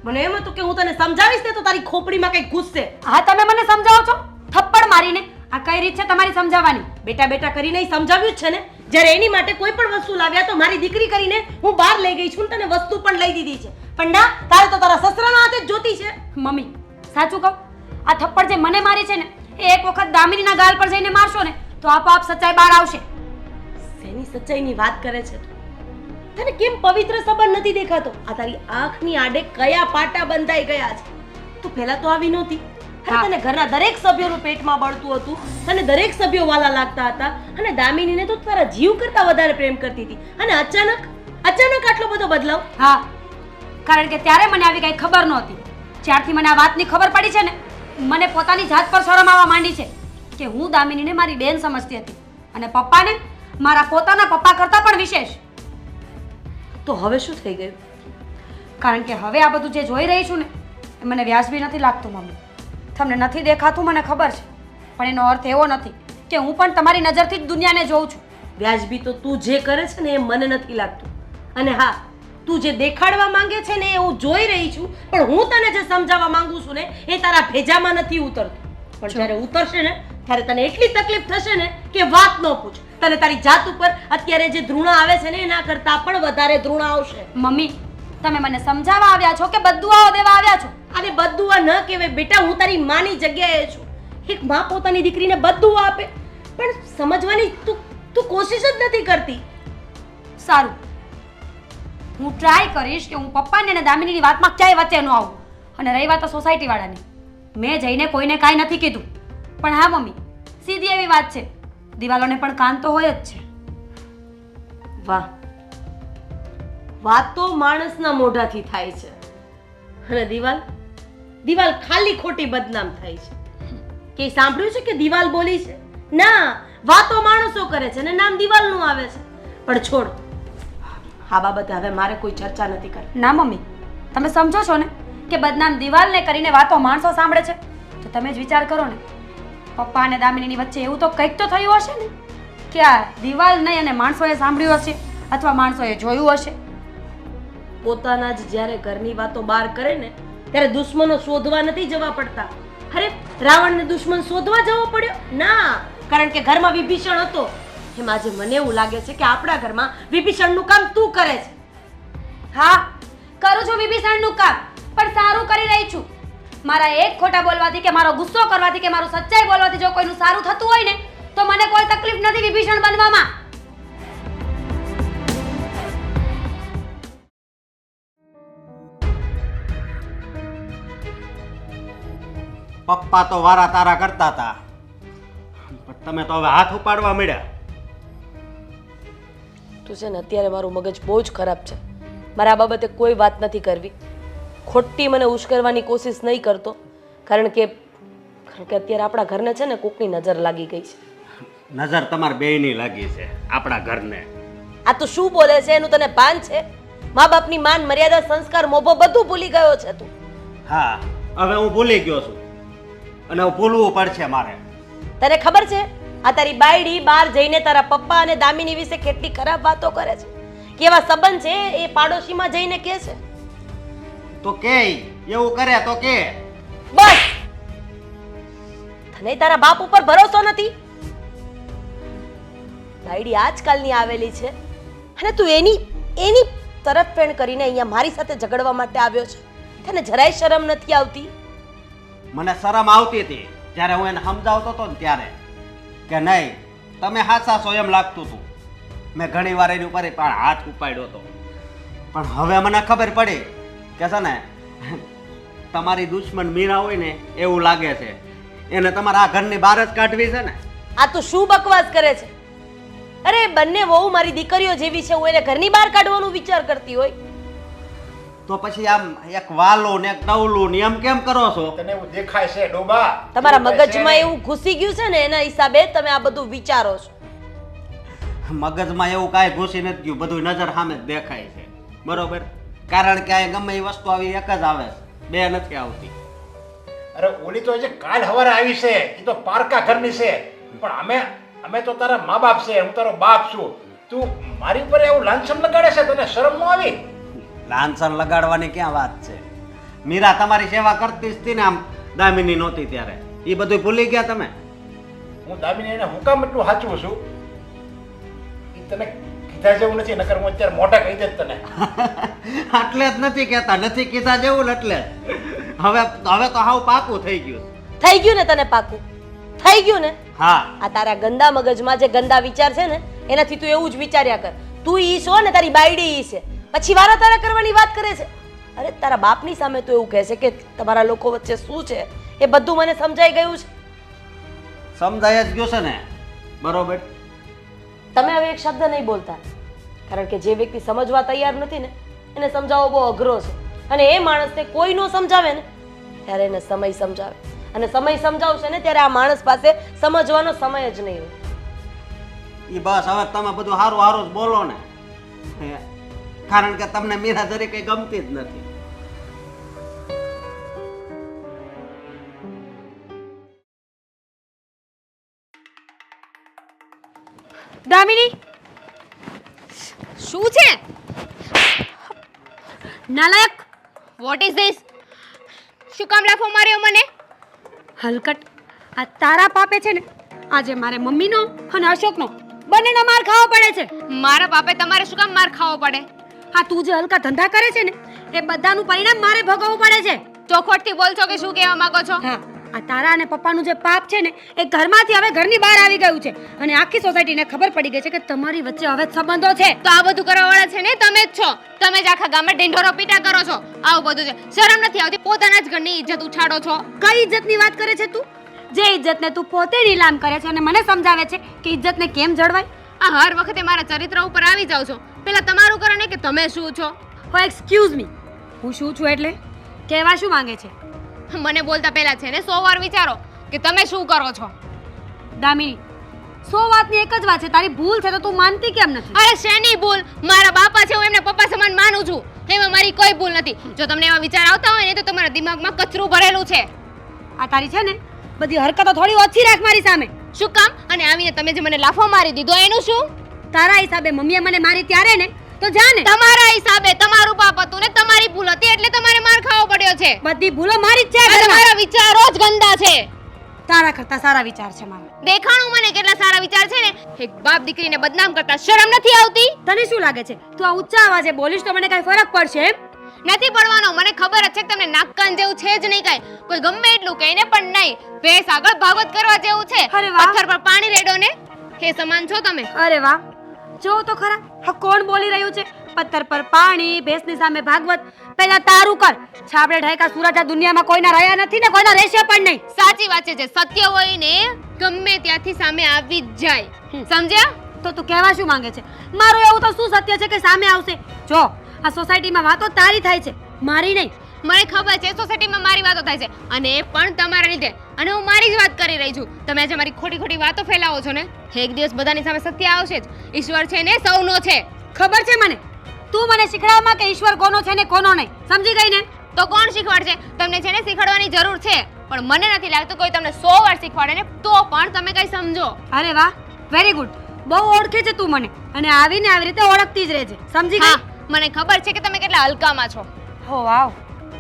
મને એમ હતું કે હું તને સમજાવીશ ને તો તારી ખોપડીમાં કંઈક ઘૂસશે. હા તમે મને સમજાવો છો થપ્પડ મારીને? આ કઈ રીત છે તમારી સમજાવવાની? બેટા બેટા કરીને સમજાવ્યું જ છે ને. જ્યારે એની માટે કોઈ પણ વસ્તુ લાવ્યા તો મારી દીકરી કરીને હું બહાર લઈ ગઈ છું, તને વસ્તુ પણ લઈ દીધી છે. પણ ના, તારે તો તારા સસરાના હાથે જ જોતી છે. મમ્મી સાચું કહું, આ થપ્પડ જે મને મારી છે ને એ એક વખત દામિનીના ગાલ પર જઈને મારશો ને તો આપોઆપ સચ્ચાઈ બહાર આવશે. શેની સચ્ચાઈની વાત કરે છે તું? તને કેમ પવિત્ર સંબંધ નથી દેખાતો? આ તારી આંખની આડે કયા પાટા બંધાઈ ગયા છે? તું પહેલા તો આવી નહોતી. અરે તને ઘરના દરેક સભ્યોનું પેટમાં બળતું હતું, તને દરેક સભ્યો વાલા લાગતા હતા, અને દામિનીને તો તારા જીવ કરતા વધારે પ્રેમ કરતી હતી, અને અચાનક આટલો બધો બદલાવ? હા, કારણ કે ત્યારે મને આવી કઈ ખબર નહોતી. જ્યારથી મને આ વાતની ખબર પડી છે ને મને પોતાની જાત પર શરમ આવવા માંડી છે કે હું દામિનીને મારી બેન સમજતી હતી અને પપ્પાને મારા પોતાના પપ્પા કરતાં પણ વિશેષ. તો હવે શું થઈ ગયું? કારણ કે હવે આ બધું જે જોઈ રહી છું ને એ મને વ્યાજબી નથી લાગતું મમ્મી. તમને નથી દેખાતું મને ખબર છે, પણ એનો અર્થ એવો નથી કે હું પણ તમારી નજરથી જ દુનિયાને જોઉં છું. વ્યાજબી તો તું જે કરે છે ને એ મને નથી લાગતું. અને હા, તું જે દેખાડવા માંગે છે ને એ હું જોઈ રહી છું, પણ હું તને જે સમજાવવા માંગુ છું ને એ તારા ભેજામાં નથી ઉતરતું. પણ જ્યારે ઉતરશે ને ત્યારે તને એટલી તકલીફ થશે ને કે વાત ન પૂછ. તને તારી જાત ઉપર અત્યારે જે ધૃણા આવે છે ને એના કરતાં પણ વધારે ધૃણા આવશે. મમ્મી તમે મને સમજાવવા આવ્યા છો કે બદદુઆઓ દેવા આવ્યા છો? આને બદદુઆ ન કહેવાય બેટા, હું તારી માની જગ્યાએ છું. એક માં પોતાની દીકરીને બદદુઆ આપે, પણ સમજવાની તું કોશિશ જ નથી કરતી. સારું, હું ટ્રાય કરીશ કે હું પપ્પાને અને દામિનીની વાતમાં ક્યાંય વચ્ચે ન આવું. અને રહી વાત સોસાયટી વાળાની, મેં જઈને કોઈને કાંઈ નથી કીધું. પણ હા મમ્મી, સીધી એવી વાત છે, દિવાલોને પણ કાન તો હોય જ છે. વાહ, વાત તો માણસના મોઢાથી થાય છે, અને દિવાલ ખાલી ખોટી બદનામ થાય છે. કે સાંભળ્યું છે કે દિવાલ બોલી છે? ના, વાતો માણસો કરે છે ને નામ દિવાલનું આવે છે. પણ છોડ, આ બાબતે હવે મારે કોઈ ચર્ચા નથી કરવી. ના મમ્મી, તમે સમજો છો ને કે બદનામ દિવાલને કરીને વાતો માણસો સાંભળે છે? તો તમે જ વિચાર કરો ને, પપ્પા અને દામિનીની વચ્ચે એવું તો કંઈક તો થયું હશે ને કે આ દિવાલ નહીં અને માણસોએ સાંભળ્યું હશે અથવા માણસોએ જોયું હશે. પોતાના જ જ્યારે ઘરની વાતો બહાર કરે ને ત્યારે દુશ્મનો શોધવા નથી જવા પડતા. અરે રાવણને દુશ્મન શોધવા જવો પડ્યો? ના, કારણ કે ઘરમાં વિભીષણ હતો. એમ આજે મને એવું લાગે છે કે આપણા ઘરમાં વિભીષણનું કામ તું કરે છે. હા, કરું છું વિભીષણનું કામ, પણ સારું કરી રહી છું. મારા એક ખોટા બોલવાથી કે મારો ગુસ્સો કરવાથી કે મારું સચ્ચાઈ બોલવાથી જો કોઈનું સારું થતું હોય ને તો મને કોઈ તકલીફ નથી વિભીષણ બનવામાં. પપ્પા તો વારા તારા કરતા હતા, પણ તમે તો હવે હાથ ઉપાડવા મળ્યા. તું છે ને અત્યારે મારું મગજ બહુ જ ખરાબ છે. મારા આ બાબતે કોઈ વાત નથી કરવી. ખોટી મને ઉશ્કેરવાની કોશિશ નહીં કરતો, કારણ કે અત્યારે આપણા ઘરને છે ને કોકની નજર લાગી ગઈ છે. નજર તમાર બેયની લાગી છે આપણા ઘરને. આ તો શું બોલે છે? એનું તને ભાન છે? મા બાપની માન મર્યાદા સંસ્કાર મોભો બધું ભૂલી ગયો છે તું. હા, હવે હું ભૂલી ગયો છું અને હું ભૂલવું પડશે મારે. તને ખબર છે આ તારી બાયડી બહાર જઈને તારા પપ્પા અને દામિની વિશે કેટલી ખરાબ વાતો કરે છે? કેવા સંબંધ છે એ પાડોશીમાં જઈને કહે છે. તો કે એવું કરે તો કે બસ, તને તારા બાપ ઉપર ભરોસો નથી? બાયડી આજકાલની આવેલી છે અને તું એની તરફેણ કરીને અહીંયા મારી સાથે ઝઘડવા માટે આવ્યો છે. તને જરાય શરમ નથી આવતી? મને શરમ આવતી હતી જ્યારે હું એને સમજાવતો હતો ને ત્યારે કે નહીં તમે હાચા છો એમ લાગતું હતું. મેં ઘણી વાર એની ઉપર પણ હાથ ઉપાડ્યો હતો, પણ હવે મને ખબર પડી કે છે ને તમારી દુશ્મન મીરા હોય ને એવું લાગે છે. એને તમારા આ ઘરની બહાર જ કાઢવી છે ને. આ તું શું બકવાસ કરે છે? અરે બંને વહુ મારી દીકરીઓ જેવી છે, હું એને ઘરની બહાર કાઢવાનો વિચાર કરતી હોય તો પછી આમ એક વાલું ને એક ડવલું ને એમ કેમ કરો છો? તને એવું દેખાય છે ડોબા? તમારા એવું કઈ છે મગજમાં નહીં. એવું ઘૂસી ગયું છે ને એના હિસાબે તમે આ બધું વિચારો છો. મગજમાં એવું કાંઈ ઘૂસી નથી ગયું, બધું નજર સામે જ દેખાય છે. બરોબર? કારણ કે આ ગમે એ વસ્તુ આવી એક જ આવે છે, બે નથી આવતી. અરે ઓલી તો જે કાલ હવારે આવી છે એ તો પારકા ઘરની છે, પણ અમે તો તારા મા બાપ છે, હું તારો બાપ છું. તું મારી ઉપર એવું લાંછન લગાડે છે, તને શરમ ન આવી? લાંછન લગાડવાની ક્યાં વાત છે? મીરા તમારી સેવા કરતી જ હતી ને, આમ દામિની નહોતી ત્યારે. એ બધું ભૂલી ગયા તમે? હું દામિની એને હું કામ એટલું સાચું છું? એ તને કીધા જેવું નથી, નકર હું અત્યારે મોઢા કહી દે તને. એટલે જ નથી કહેતા, નથી કીધા જેવું ને એટલે જ. હવે તો હાવ પાકું થઈ ગયું. થઈ ગયું ને તને પાકું? થઈ ગયું ને? હા, આ તારા ગંદા મગજમાં જે ગંદા વિચાર છે ને એનાથી તું એવું જ વિચાર્યા કર. તું ઈ છો ને તારી બાયડી ઈ છે, પછી વારા તારા કરવાની વાત કરે છે. અરે તારા બાપની સામે તો એવું કહે છે કે તમારા લોકો વચ્ચે શું છે એ બધું મને સમજાઈ ગયું છે. સમજાય જ ગયું છે ને. બરોબર? તમે હવે એક શબ્દ નહીં બોલતા, કારણ કે જે વ્યક્તિ સમજવા તૈયાર નથી ને એને સમજાવવો બહુ અઘરો છે. અને એ માણસને કોઈ નો સમજાવે ને ત્યારે એને સમય સમજાવે, અને સમય સમજાવશે ને ત્યારે આ માણસ પાસે સમજવાનો સમય જ નહીં હોય. એ બસ હવે તમે બધું સારું સારું જ બોલો ને, કારણ કે તમને મીરા જરી કઈ ગમતી જ નથી. દામિની, શું છે? નાલાયક, વોટ ઇઝ ધીસ? શું કામ લાફો માર્યો મને? હલકટ, આ તારા પાપે છે ને આજે મારે મમ્મીનો અને અશોકનો બંનેનો માર ખાવો પડે છે. મારા બાપે તમારે શું કામ માર ખાવો પડે? આ તું જે હલકા ધંધા કરે છે ને એ બધાનું પરિણામ મારે ભોગવવું પડે છે. ચોખવટથી બોલ છો કે શું કહેવા માંગો છો? હા, આ તારા અને પપ્પાનું જે પાપ છે ને એ ઘરમાંથી હવે ઘરની બહાર આવી ગયું છે અને આખી સોસાયટીને ખબર પડી ગઈ છે કે તમારી વચ્ચે હવે સંબંધો છે. તો આ બધું કરવાવાળા છે ને તમે જ છો. તમે જ આખા ગામમાં ઢીંઢોરો પીટા કરો છો. આવું બધું છે, શરમ નથી આવતી? પોતાના જ ઘરની ઇજ્જત ઉછાળો છો. કઈ ઇજ્જતની વાત કરે છે તું? જે ઇજ્જતને તું પોતે નીલામ કરે છે અને મને સમજાવે છે કે ઇજ્જતને કેમ જળવાય. આ હર વખતે મારા ચરિત્ર ઉપર આવી જાવ છો. પેલા તમારું કરો ને કે તમે શું છો. ઓ એક્સક્યુઝ મી, હું શું છું એટલે કહેવા શું માંગે છે? મને બોલતા પહેલા છે ને 100 વાર વિચારો કે તમે શું કરો છો. દામિની, 100 વાતની એક જ વાત છે, તારી ભૂલ છે તો તું માનતી કેમ નથી? અરે શેની ભૂલ? મારા બાપા છે, હું એમને પપ્પા સમાન માનું છું. એમાં મારી કોઈ ભૂલ નથી. જો તમને એવા વિચાર આવતા હોય ને તો તમારા દિમાગમાં કચરું ભરેલું છે. આ તારી છે ને બધી હરકતો થોડી ઓછી રાખ મારી સામે. શું કામ? અને આવીને તમે જે મને લાફો મારી દીધો એનું શું? તારા હિસાબે મમ્મીએ મને મારી ત્યારે ને તો જા ને. તમારા હિસાબે તમારું પાપ હતું ને તમારી ભૂલ હતી એટલે તમારે માર ખાવો પડ્યો છે. બધી ભૂલો મારી જ છે આ આ ઘરમાં. તમારા વિચારો જ ગંદા છે. તારા કરતા સારા વિચાર છે મારા. દેખાણું મને કેટલા સારા વિચાર છે ને. એક બાપ દીકરીને બદનામ કરતા શરમ નથી આવતી? તને શું લાગે છે તું આ ઊંચા અવાજે બોલીશ તો મને કઈ ફરક પડશે એમ? નથી પડવાનો. મને ખબર જ છે કે તમને નાક કાન જેવું છે જ નહીં કાંઈ. કોઈ ગમે એટલું કહીને પણ નહીં. ભેંસ આગળ ભાગવત કરવા જેવું છે. અરે વાહ. પથ્થર પર પાણી રેડો ને એ સમાન છો તમે. અરે વાહ, જો તો ખરા હા કોણ બોલી રહ્યું છે? પથ્થર પર પાણી, ભેંસની સામે ભાગવત. પહેલા તારું કર. છાબડે ઢાયકા સુરજ આ દુનિયામાં કોઈના રહ્યા નથી ને કોઈના રહેશે પણ નહીં. સાચી વાત છે. જે સત્ય હોય ને ગમે ત્યાંથી સામે આવી જ જાય. સમજ્યા? તો તું કહેવા શું માંગે છે? મારું એવું તો શું સત્ય છે કે સામે આવશે? જો આ સોસાયટીમાં વાતો તારી થાય છે, મારી નહીં. મને ખબર છે સોસાયટીમાં મારી વાતો થાય છે અને એ પણ તમારા લીધે. અને હું મારી જ વાત કરી રહી છું. તમે આજે મારી ખોટી ખોટી વાતો ફેલાવો છો ને, એક દિવસ બધાની સામે સત્ય આવશે જ. ઈશ્વર છે ને સૌનો છે. ખબર છે મને. તું મને શીખડાવમાં કે ઈશ્વર કોનો છે ને કોનો નહીં. સમજી ગઈ ને? તો કોણ શીખવાડશે? તમને છે ને શીખવાડવાની જરૂર છે, પણ મને નથી લાગતું કોઈ તમને 100 વાર શીખવાડે ને તો પણ તમે કઈ સમજો. અરે વાહ, વેરી ગુડ. બહુ ઓળખે છે તું મને અને આવીને આવી રીતે ઓળખતી જ રહેજે. સમજી ગઈ? હા, મને ખબર છે કે તમે કેટલા હલકામાં છો. હો વાવ.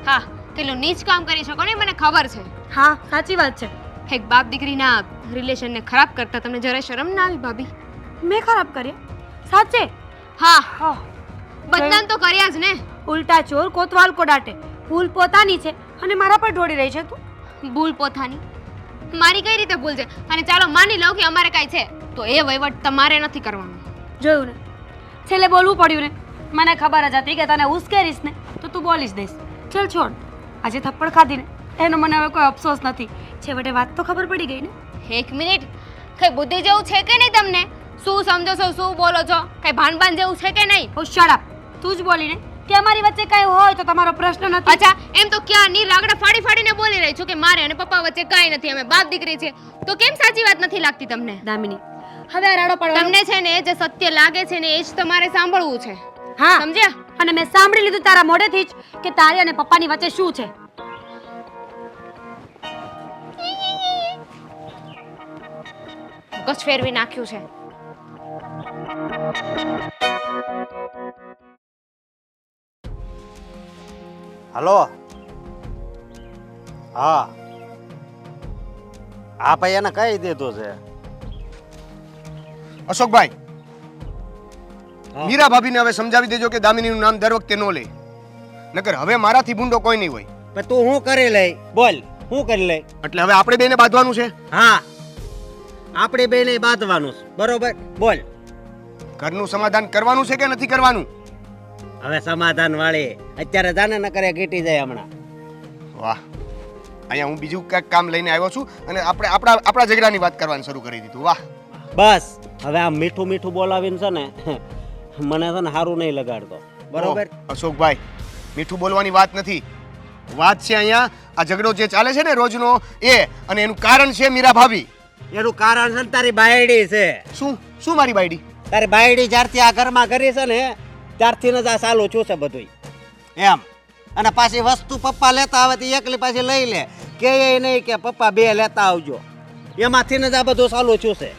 હા, કેટલું નીચ કામ કરી શકો ને મને ખબર છે. હા સાચી વાત છે. એક બાપ દીકરીના રિલેશનને ખરાબ કરતા તમને જરાય શરમ ના આવી ભાભી? મેં ખરાબ કર્યા સાચે? હા હા, બદનામ તો કર્યા જ ને. ઉલટા ચોર કોતવાલ કો ડાંટે. ભૂલ પોતાની છે અને મારા પર ઢોળી રહી છે તું. ભૂલ પોતાની મારી કઈ રીતે ભૂલ છે? અને ચાલો માની લઉં કે અમારે કાંઈ છે તો એ વહીવટ તમારે નથી કરવાનો. જોયું ને, છેલ્લે બોલવું પડ્યું ને. મને ખબર જ હતી કે તને ઉશ્કેરીશ ને તો તું બોલી જ દઈશ. ચલ છોડ, આજે થપ્પડ ખાધી ને એનો મને હવે કોઈ અફસોસ નથી. છેવટે વાત તો ખબર પડી ગઈ ને. એક મિનિટ, કઈ બુદ્ધિ જેવું છે કે નહીં તમને? શું સમજો છો, શું બોલો છો? કઈ ભાન જેવું છે કે નહીં? ઓ શટ અપ, તું જ બોલી ને કે અમારી વચ્ચે કઈ હોય તો તમારો પ્રશ્ન નથી. અચ્છા, એમ તો ક્યાં ની લાગડા ફાડી ફાડીને બોલી રહી છું કે મારે અને પપ્પા વચ્ચે કાંઈ નથી, અમે બાપ દીકરી છે. તો કેમ સાચી વાત નથી લાગતી તમને? દામિની, હવે આ રાડો પડવાનો. તમને છે ને જે સત્ય લાગે છે ને એ જ તમારે સાંભળવું છે, હા, સમજ્યા? અને મેં સાંભળી લીધું તારા મોઢેથી જ કે તારી અને પપ્પાની વચ્ચે શું છે. કચ્છ ફેરવી નાખ્યું છે. હલો. હા હા ભાઈ, એને કહી દીધું છે. અશોકભાઈ, હા. મીરા ભાભીને હવે સમજાવી દેજો કે દામિનીનું નામ દર વખતે ન લે. નકર હવે મારાથી ભૂંડો કોઈ નહીં હોય. પણ તું શું કરી લઈ? બોલ, શું કરી લઈ? એટલે હવે આપણે બેને બાંધવાનું છે. હા, આપણે બેને બાંધવાનું છે, બરોબર? બોલ. ઘરનું સમાધાન કરવાનું છે કે નથી કરવાનું? હવે સમાધાન વાળી અત્યારે જાને ન કરે ગીટી જાય હમણાં. વાહ, અહીંયા હું બીજું કંઈક કામ લઈને આવ્યો છું અને આપણે આપણા ઝઘડાની વાત કરવાનું શરૂ કરી દીધું. વાહ. બસ હવે આમ મીઠું મીઠું બોલાવીને છે ને મને છે ને સારું નહીં લગાડતો, બરોબર? ઓહ, અશોકભાઈ, મીઠું બોલવાની વાત નથી. વાત છે અહીંયા આ ઝઘડો જે ચાલે છે ને રોજનો એ, અને એનું કારણ છે મીરા ભાભી. એનું કારણ છે ને તારી બાયડી છે. શું શું મારી બાયડી? તારી બાયડી જ્યારથી આ ઘરમાં કરી છે ને ત્યારથી જ આ ચાલુ છું છે બધું એમ. અને પાછી વસ્તુ પપ્પા લેતા આવે તો એકલી પાછી લઈ લે, કે નહીં કે પપ્પા બે લેતા આવજો. એમાંથી જ આ બધું ચાલુ છું છે.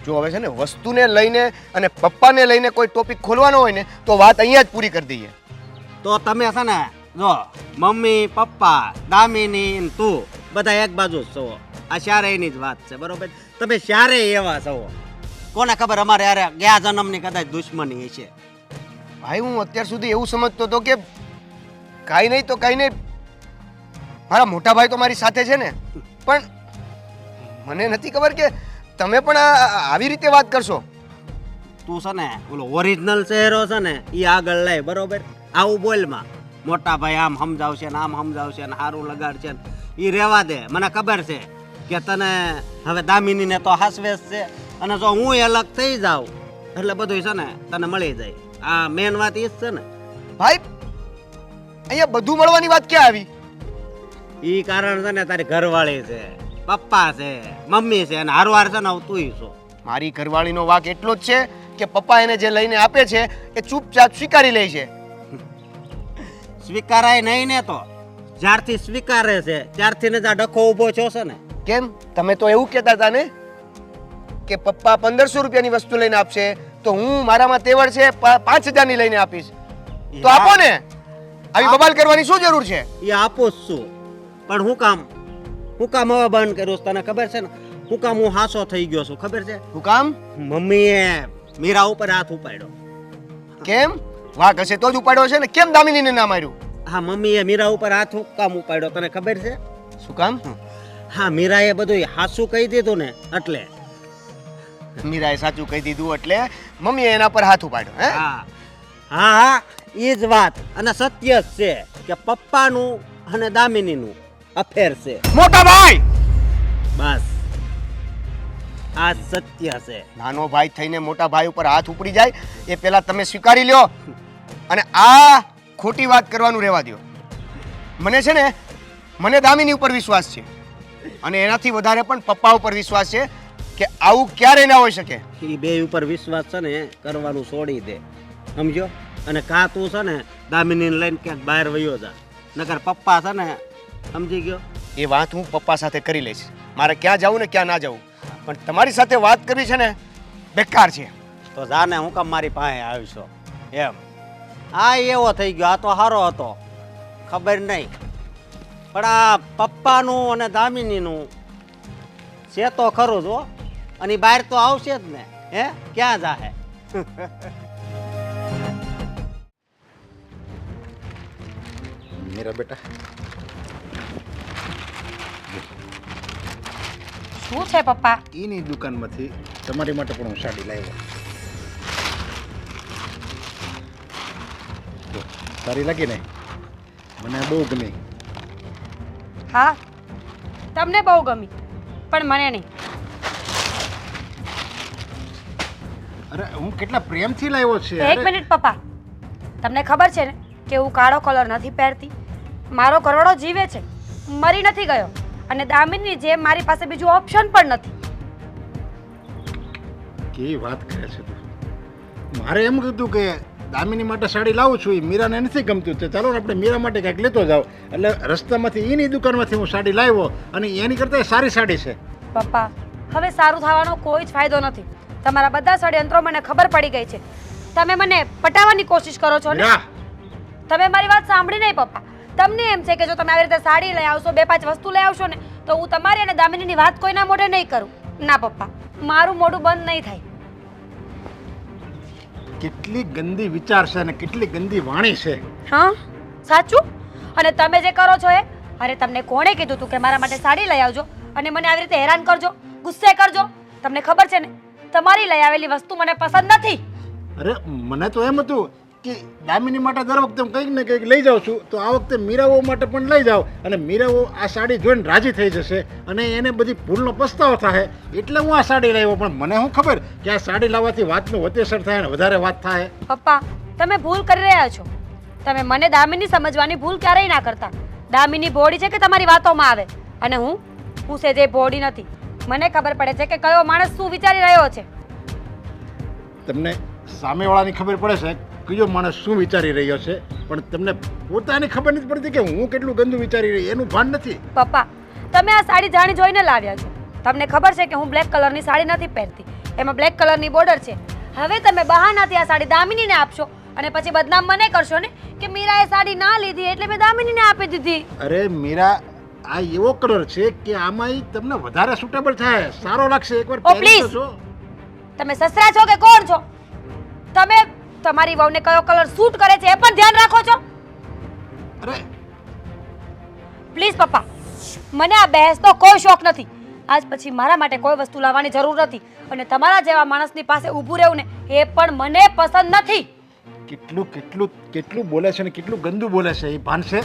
જો હવે છે ને વસ્તુને લઈને અને પપ્પાને લઈને કોઈ ટોપિક ખોલવાનો હોય ને તો વાત અહીંયા જ પૂરી કરી દઈએ. તો તમે છે ને જો મમ્મી પપ્પા દામિની ને તું બધા એક બાજુ જ છો. આ ચારેયની જ વાત છે, બરોબર? તમે ચારેય એવા છો. કોને ખબર અમારે યાર ગયા જન્મની કદાચ દુશ્મની છે. ભાઈ, હું અત્યાર સુધી એવું સમજતો હતો કે કાંઈ નહીં તો કાંઈ નહીં, મારા મોટા ભાઈ તો મારી સાથે છે ને, પણ મને નથી ખબર કે તમે પણ આવી રીતે વાત કરશો. તું છે ને ઓલો ઓરિજિનલ ચહેરો છે ને એ આગળ લઈ, બરોબર? આવું બોલમાં મોટા ભાઈ આમ સમજાવશે ને આમ સમજાવશે ને સારું લગાડશે ને એ રહેવા દે. મને ખબર છે કે તને હવે દામિનીને તો હાસવેસ છે, અને જો હું અલગ થઈ જાઉં એટલે બધું છે ને તને મળી જાય. આ મેન વાત એ જ છે ને ભાઈ. અહીંયા બધું મળવાની વાત ક્યાં આવી? ઈ કારણ છે ને તારી ઘરવાળી છે, પપ્પા છે, મમ્મી છે, અને હારવાર છે ને તું છો. મારી ઘરવાળીનો વાક એટલો જ છે કે પપ્પા એને જે લઈને આપે છે એ ચૂપચાપ સ્વીકારી લે છે. સ્વીકારાય નહીં ને તો જ્યારથી સ્વીકારે છે ત્યારથી ને જ આ ડખો ઊભો છો છે ને. કેમ? તમે તો એવું કહેતા હતા ને કે પપ્પા 1500 રૂપિયાની વસ્તુ લઈને આપશે તો હું મારામાં તેવડ છે 5000ની લઈને આપીશ. તો આપો ને, આવી બબાલ કરવાની શું જરૂર છે? એ આપું જ છું, પણ હું કામ હવે બંધ કર્યું છે? તને ખબર છે ને હું કામ હું હાસો થઈ ગયો છું? ખબર છે? હું કામ? મમ્મીએ મીરા ઉપર હાથ ઉપાડ્યો. કેમ? વાઘ હશે તો જ ઉપાડ્યો છે ને, કેમ દામિનીને ના માર્યું? હા, મમ્મીએ મીરા ઉપર હાથ કામ ઉપાડ્યો, તને ખબર છે? શું કામ? હા, મીરાએ બધું હાસું કહી દીધું ને એટલે. મીરાએ સાચું કહી દીધું એટલે મમ્મીએ એના પર હાથ ઉપાડ્યો. હે? હા હા હા, એ જ વાત. અને સત્ય જ છે કે પપ્પાનું અને દામિનીનું અફેર છે. મોટા ભાઈ, બસ આ સત્ય છે. નાનો ભાઈ થઈને મોટા ભાઈ ઉપર હાથ ઉપડી જાય એ પહેલા તમે સ્વીકારી લ્યો, અને આ ખોટી વાત કરવાનું રહેવા દો. મને દામિની ઉપર વિશ્વાસ છે, અને એનાથી વધારે પણ પપ્પા ઉપર વિશ્વાસ છે કે આવું ક્યારે ના હોઈ શકે. એ બે ઉપર વિશ્વાસ છે ને કરવાનું છોડી દે, સમજો? અને કા તું છે ને દામિનીને લઈને ક્યાંક બહાર વયો જા, નકર પપ્પા છે ને, સમજી ગયો? એ વાત હું પપ્પા સાથે કરી લઈશ, મારે ક્યાં જવું ને ક્યાં ના જવું, પણ તમારી સાથે વાત કરવી છે ને બેકાર છે. તો જાને હું કામ મારી પાસે આવીશો એમ. આ એવો થઈ ગયો, આ તો સારો હતો, ખબર નહીં. પણ આ પપ્પાનું અને દામિનીનું છે તો ખરું જ હો, અને બહાર તો આવશે જ ને. હે ક્યાં જાહે? મીરા બેટા, શું છે પપ્પા? એની દુકાનમાંથી તમારી માટે પણ હું સાડી લાવ્યો. જો, સારી લાગી ને? મને બહુ ગમી. હા, તમને બહુ ગમી પણ મને નહીં. અરે હું કેટલા પ્રેમથી લાવ્યો છે. એક મિનિટ પપ્પા, તમને ખબર છે ને કે હું કાળો કલર નથી પહેરતી. મારો કરોડો જીવે છે, મરી નથી ગયો. અને દામિની જેમ મારી પાસે બીજું ઓપ્શન પણ નથી. કેવી વાત કરે છે તું? મારે એમ કીધું કે દામિની માટે સાડી લાવું છું, એ મીરાને નથી ગમતું, તો ચાલો ને આપણે મીરા માટે કંઈક લેતો જાવ. એટલે રસ્તામાંથી એની દુકાનમાંથી હું સાડી લાવ્યો અને એની કરતાં સારી સાડી છે. પપ્પા, હવે સારું થવાનો કોઈ જ ફાયદો નથી. તમારા બધા ષડયંત્રો મને ખબર પડી ગઈ છે. તમે મને પટાવવાની કોશિશ કરો છો ને? મીરા, તમે મારી વાત સાંભળી નહીં પપ્પા. તમને એમ છે કે જો તમે આવી રીતે સાડી લઈ આવશો, 2-5 વસ્તુ લઈ આવશો ને, તો હું તમારી અને દામિનીની વાત કોઈના મોઢે નહીં કરું. ના પપ્પા, મારું મોઢું બંધ નહીં થાય. કેટલી ગંદી વિચાર છે અને કેટલી ગંદી વાણી છે. હા, સાચું. અને તમે જે કરો છો એ, અરે તમને કોણે કીધું તું કે મારા માટે સાડી લઈ આવજો અને મને આવી રીતે હેરાન કરજો, ગુસ્સે કરજો? તમને ખબર છે ને, તમારી લઈ આવેલી વસ્તુ મને પસંદ નથી. અરે મને તો એમ હતું કે દામિની માટે દર વખતે હું કંઈક ને કંઈક લઈ જાઉં છું, તો આ વખતે મીરાઓ માટે પણ લઈ જાઓ અને મીરાઓ આ સાડી જોઈને રાજી થઈ જશે અને એને બધી ભૂલનો પસ્તાવો થાય, એટલે હું આ સાડી લાવ્યો. પણ મને શું ખબર કે આ સાડી લાવવાથી વાતનું વતેસર થાય અને વધારે વાત થાય. પપ્પા, તમે ભૂલ કરી રહ્યા છો. તમે મને દામિની સમજવાની ભૂલ ક્યારેય ના કરતા. દામિની ભોળી છે કે તમારી વાતોમાં આવે, અને હું સેજે ભોળી નથી. મને ખબર પડે છે કે કયો માણસ શું વિચારી રહ્યો છે. તમને સામેવાળાની ખબર પડે છે કયો માણસ શું વિચારી રહ્યો છે, પણ તમને પોતાની ખબર નથી પડતી કે હું કેટલું ગંદુ વિચારી રહ્યો એનું ભાન નથી. પપ્પા, તમે આ સાડી જાણી જોઈને લાવ્યા છો. તમને ખબર છે કે હું બ્લેક કલરની સાડી નથી પહેરતી, એમાં બ્લેક કલરની બોર્ડર છે. હવે તમે બહાનાથી આ સાડી દામિનીને આપશો અને પછી બદનામ મને કરશો ને કે મીરાએ સાડી ના લીધી એટલે મેં દામિનીને આપી દીધી. અરે મીરા, આ એવો કલર છે કે આમાં તમને વધારે સુટેબલ થાય, સારો લાગશે. એકવાર ઓ પહેરી પ્લીઝ, તો જો. તમે સસરા છો કે કોણ છો? તમે તમારી વહુને કયો કલર સૂટ કરે છે એ પણ ધ્યાન રાખો છો? અરે પ્લીઝ પપ્પા, મને આ બહેસનો કોઈ શોખ નથી. આજ પછી મારા માટે કોઈ વસ્તુ લાવવાની જરૂર નથી. અને તમારા જેવા માણસની પાસે ઊભું રહેવું ને એ પણ મને પસંદ નથી. કેટલું કેટલું કેટલું બોલે છે ને કેટલું ગંદુ બોલે છે એ ભાન છે.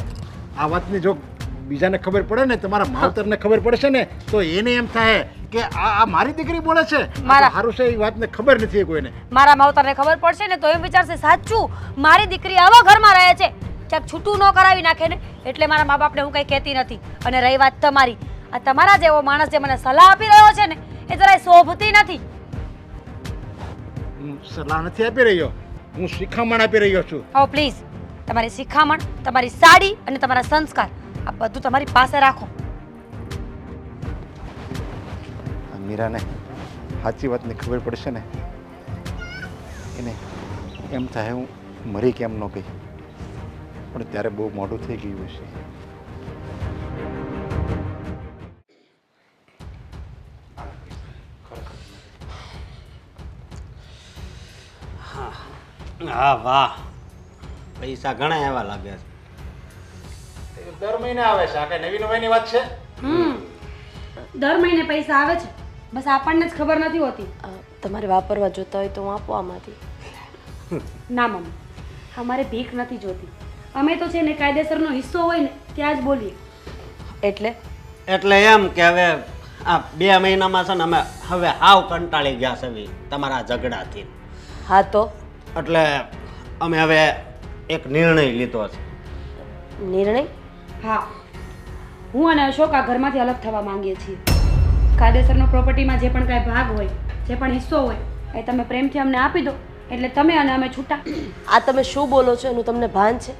આ વાતની જો બીજાને ખબર પડે ને, તમારા માવતરને ખબર પડશે ને, તો એને એમ થાય કે આ મારી દીકરી બોલે છે. સારું છે, એ વાતને ખબર નથી કોઈને. મારા માવતરને ખબર પડશે ને તો એમ વિચારશે સાચું મારી દીકરી આવા ઘરમાં રહે છે, ક્યાંક છૂટું ન કરાવી નાખે ને. એટલે મારા મા બાપને હું કંઈ કહેતી નથી. અને રહી વાત તમારી, આ તમારા જેવો માણસ જે મને સલાહ આપી રહ્યો છે ને, એ જરાય શોભતી નથી. હું સલાહ નથી આપી રહ્યો, હું શિખામણ આપી રહ્યો છું. ઓ પ્લીઝ, તમારી શિખામણ, તમારી સાડી અને તમારા સંસ્કાર આ બધું તમારી પાસે રાખો. મીરાને સાચી વાતની ખબર પડશે ને, એને એમ થાય હું મરી કેમ ન ગઈ, પણ ત્યારે બહુ મોડું થઈ ગયું હશે. હા વાહ, પૈસા ઘણા એવા લાગે છે. દર મહિને આવે છે. આ કઈ નવી નવાઈની વાત છે? દર મહિને પૈસા આવે છે, બસ આપણને જ ખબર નથી હોતી. તમારે વાપરવા જોતા હોય તો હું આપું આમાંથી. ના મમ્મી, અમારે ભીખ નથી જોતી. અમે તો છે ને કાયદેસરનો હિસ્સો હોય ને ત્યાં જ બોલીએ. એટલે એમ કે હવે આ 2 મહિનામાં છે ને અમે હવે હાવ કંટાળી ગયા છે તમારા ઝઘડાથી. હા તો એટલે અમે હવે એક નિર્ણય લીધો છે. નિર્ણય? હા, હું અને અશોક આ ઘરમાંથી અલગ થવા માંગીએ છીએ. કાયદેસરનો પ્રોપર્ટીમાં જે પણ કાંઈ ભાગ હોય, જે પણ હિસ્સો હોય, એ તમે પ્રેમથી અમને આપી દો એટલે તમે અને અમે છૂટા. આ તમે શું બોલો છો એનું તમને ભાન છે?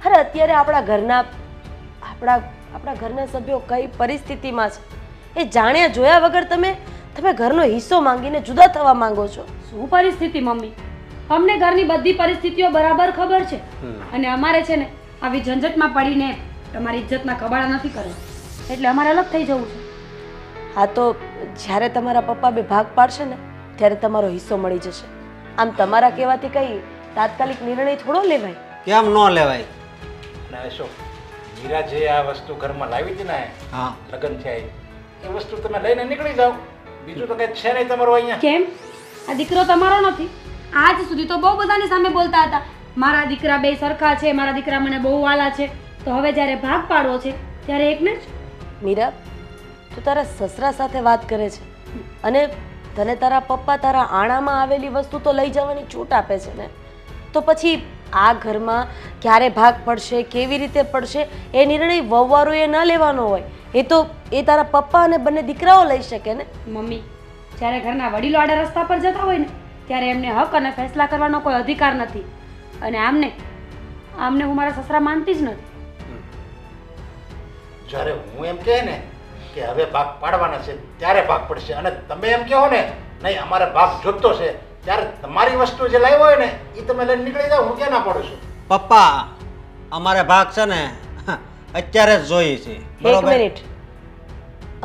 અરે અત્યારે આપણા ઘરના સભ્યો કઈ પરિસ્થિતિમાં છે એ જાણ્યા જોયા વગર તમે ઘરનો હિસ્સો માંગીને જુદા થવા માંગો છો. શું પરિસ્થિતિ મમ્મી? અમને ઘરની બધી પરિસ્થિતિઓ બરાબર ખબર છે અને અમારે છે ને આવી ઝંઝટમાં પડીને તમારી ઇજ્જતના કબાડા નથી કરવા, એટલે અમારે અલગ થઈ જવું છે. હા તો જ્યારે તમારા પપ્પા બે ભાગ પાડશે ને ત્યારે તમારો હિસ્સો મળી જશે. આમ તમારા કહેવાથી કંઈ તાત્કાલિક નિર્ણય થોડો લેવાય. કેમ ન લેવાય? અને અશોક, મીરા જે આ વસ્તુ ઘરમાં લાવી હતી ને હા, લગ્ન થયા એ વસ્તુ તમે લઈને નીકળી જાઓ. બીજું તો કંઈ છે નહીં તમારું અહીંયા. કેમ આ દીકરો તમારો નથી? આજ સુધી તો બહુ બધાની સામે બોલતા હતા મારા દીકરા બે સરખા છે, મારા દીકરા મને બહુ વાલા છે. તો હવે જ્યારે ભાગ પાડવો છે ત્યારે એકને જ. મીરા, તું તારા સસરા સાથે વાત કરે છે અને તને તારા પપ્પા તારા આણામાં આવેલી વસ્તુ તો લઈ જવાની છૂટ આપે છે ને, તો પછી આ ઘરમાં ક્યારે ભાગ પડશે, કેવી રીતે પડશે એ નિર્ણય વહુવારોએ ન લેવાનો હોય. એ તારા પપ્પા અને બંને દીકરાઓ લઈ શકે ને. મમ્મી, જ્યારે ઘરના વડીલો આડા રસ્તા પર જતા હોય ને ત્યારે એમને હક અને ફેસલા કરવાનો કોઈ અધિકાર નથી. અને આમને હું મારા સસરા માનતી જ નથી. જ્યારે હું એમ કહે ને કે હવે ભાગ પાડવાના છે ત્યારે ભાગ પડશે અને તમે એમ કહો ને નહીં અમારે ભાગ જોતો છે, ત્યારે તમારી વસ્તુ જે લાવ્યો હોય ને એ તમે લઈને નીકળી જાઓ. હું ક્યાં ના પાડું છું? પપ્પા અમારે ભાગ છે ને અત્યારે જ જોઈએ છે. એક મિનિટ,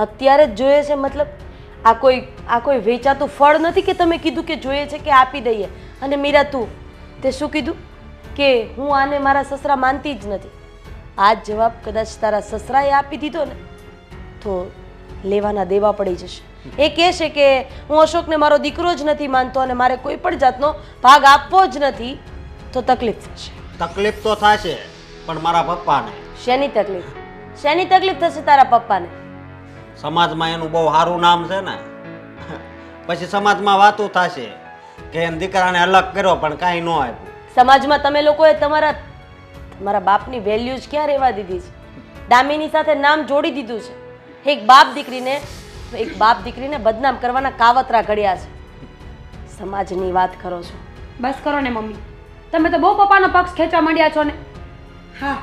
અત્યારે જ જોઈએ છે મતલબ આ કોઈ વેચાતું ફળ નથી કે તમે કીધું કે જોઈએ છે કે આપી દઈએ. અને મીરા, તું તે શું કીધું કે હું આને મારા સસરા માનતી જ નથી. આ જ જવાબ કદાચ તારા સસરાએ આપી દીધો ને તો લેવાના દેવા પડી જશે. એ કહેશે કે હું અશોકને મારો દીકરો જ નથી માનતો અને મારે કોઈ પણ જાતનો ભાગ આપવો જ નથી, તો તકલીફ થશે. તકલીફ તો થશે, પણ મારા પપ્પાને. શેની તકલીફ? શેની તકલીફ થશે તારા પપ્પાને? સમાજમાં એનું બહુ સારું નામ છે ને, પછી સમાજમાં વાતું થશે કે એમ દીકરાને અલગ કર્યો પણ કાંઈ ન આપ્યું. સમાજમાં તમે લોકોએ તમારા બાપની વેલ્યુ જ ક્યાં રહેવા દીધી છે? દામિની સાથે નામ જોડી દીધું છે. એક બાપ દીકરીને બદનામ કરવાના કાવતરા ઘડ્યા છે. સમાજની વાત કરો છો? બસ કરો ને મમ્મી, તમે તો બહુ પપ્પાનો પક્ષ ખેંચવા માંડ્યા છો ને. હા,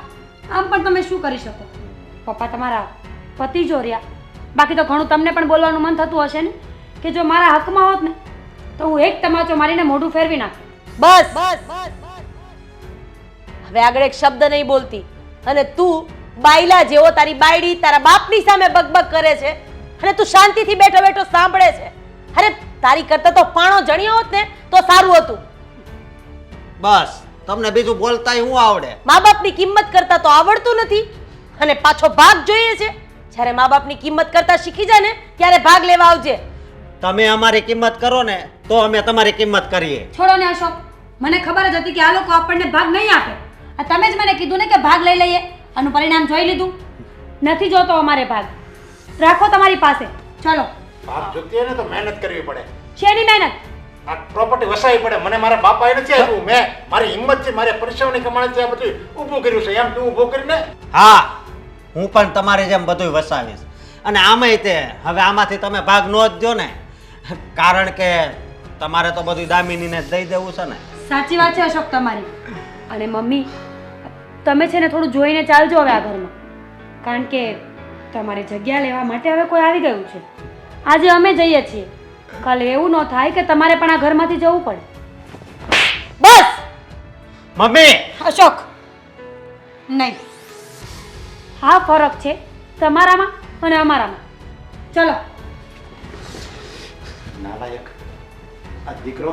આમ પણ તમે શું કરી શકો? પપ્પા તમારા પતિ જો રહ્યા, બાકી તો ઘણું તમને પણ બોલવાનું મન થતું હશે ને કે જો મારા હકમાં હોત ને તો હું એક તમાચો મારીને મોઢું ફેરવી નાખું. બસ હવે આગળ એક શબ્દ નહીં બોલતી. અને તું બાયલા જેવો તારી બાયડી તારા બાપની સામે બકબક કરે છે અને તું શાંતિથી બેઠો બેઠો સાંભળે છે. અરે તારી કરતા તો પાણો જણ્યો હોત ને તો સારું હતું. બસ તમને બીજું બોલતાય હું આવડે? મા બાપની કિંમત કરતા તો આવડતું નથી અને પાછો ભાગ જોઈએ છે. જ્યારે મા બાપની કિંમત કરતા શીખી જાય ને ત્યારે ભાગ લેવા આવજે. તમે અમારી કિંમત કરો ને તો અમે તમારી કિંમત કરીએ. છોડો ને અશોક, મને ખબર જ હતી કે આ લોકો આપણને ભાગ નહીં આપે. આ તમે જ મને કીધું ને કે ભાગ લઈ લઈએ, આનું પરિણામ જોઈ લીધું. નથી જોતો અમારે ભાગ, રાખો તમારી પાસે. ચલો. ભાગ જોતી હોય ને તો મહેનત કરવી પડે. શેની મહેનત? આ પ્રોપર્ટી વસાવી પડે. મને મારા બાપાએ નથી આપ્યું, મેં મારી હિંમતથી મારે પરિશ્રમની કમાણીથી આ બધું ઊભું કર્યું છે. એમ તું ઊભું કરીને હા, હું પણ તમારી જેમ બધું વસાવીશ. અને આમાંય તે હવે આમાંથી તમે ભાગ ન જ દો ને, કારણ કે તમારે તો બધું દામિનીને જ દઈ દેવું છે ને. સાચી વાત છે અશોક તમારી. અને મમ્મી, તમે છે ને થોડું જોઈને ચાલજો હવે આ ઘરમાં, કારણ કે તમારી જગ્યા લેવા માટે હવે કોઈ આવી ગયું છે. આજે અમે જઈએ છીએ, કાલે એવું ન થાય કે તમારે પણ આ ઘરમાંથી જવું પડે. બસ મમ્મી! અશોક, નહીં, હા ફરક છે તમારામાં અને અમારામાં. ચલો. નાલાયક આ દીકરો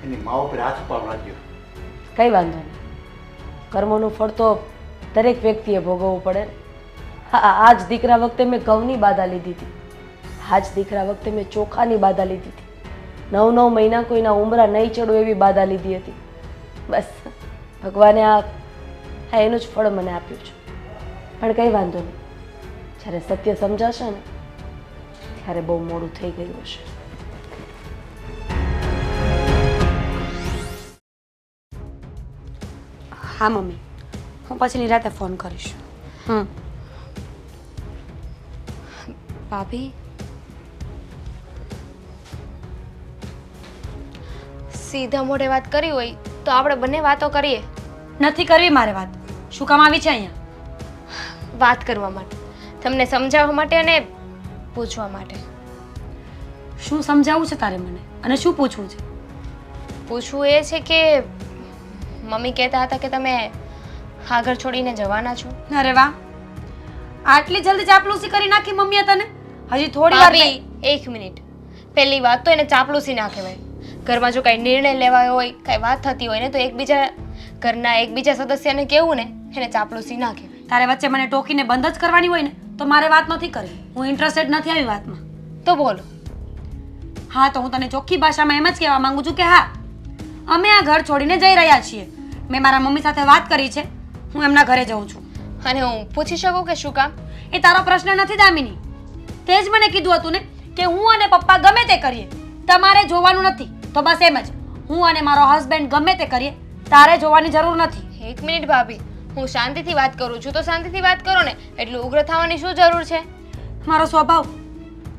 એની મા ઉપર હાથ પાડવા લાગ્યો. કઈ વાંધો નહીં, કર્મોનું ફળ તો દરેક વ્યક્તિએ ભોગવવું પડે. હા, આ જ દીકરા વખતે મેં ઘઉંની બાધા લીધી હતી, આ જ દીકરા વખતે મેં ચોખાની બાધા લીધી હતી, 9 મહિના કોઈના ઉંબરા નહીં ચડું એવી બાધા લીધી હતી. બસ ભગવાને આ એનું જ ફળ મને આપ્યું છે. પણ કંઈ વાંધો નહીં, જ્યારે સત્ય સમજાશે ને ત્યારે બહુ મોડું થઈ ગયું હશે. હા મમ્મી, હું પછી નિરાતે ફોન કરીશ. ભાભી, સીધા મોઢે વાત કરી હોય તો આપણે બંને વાતો કરીએ. નથી કરવી મારે વાત. શું કામ આવી છે અહીંયા? વાત કરવા માટે, તમને સમજાવવા માટે અને પૂછવા માટે. શું સમજાવવું છે તારે મને અને શું પૂછવું છે? પૂછવું એ છે કે મમ્મી કહેતા હતા કે તમે આ ઘર છોડીને જવાના છો. અરે વાહ, આટલી જલ્દી ચાપલૂસી કરી નાખી મમ્મીએ તને? હજી થોડી વાર ભાભી, એક મિનિટ. પહેલી વાત તો એને ચાપલુસી ના કહેવાય. ઘરમાં જો કાંઈ નિર્ણય લેવાયો હોય, કાંઈ વાત થતી હોય ને તો ઘરના એકબીજા સદસ્યને કહેવું ને એને ચાપલુસી ના કહેવાય. તારે વચ્ચે મને ટોકીને બંધ જ કરવાની હોય ને તો મારે વાત નથી કરવી. હું ઇન્ટરેસ્ટેડ નથી આવી વાતમાં. તો બોલો. હા, તો હું તને ચોખ્ખી ભાષામાં એમ જ કહેવા માંગુ છું કે હા, અમે આ ઘર છોડીને જઈ રહ્યા છીએ. મેં મારા મમ્મી સાથે વાત કરી છે, હું એમના ઘરે જઉં છું. અને હું પૂછી શકું કે શું કામ? એ તારો પ્રશ્ન નથી દામિની. તે જ મને કીધું હતું ને કે હું અને પપ્પા ગમે તે કરીએ, તમારે જોવાનું નથી. તો બસ એમ જ, હું અને મારો હસબન્ડ ગમે તે કરીએ, તારે જોવાની જરૂર નથી. એક મિનિટ ભાભી, હું શાંતિથી વાત કરું છું તો શાંતિથી વાત કરો ને. એટલું ઉગ્ર થવાની શું જરૂર છે? મારો સ્વભાવ,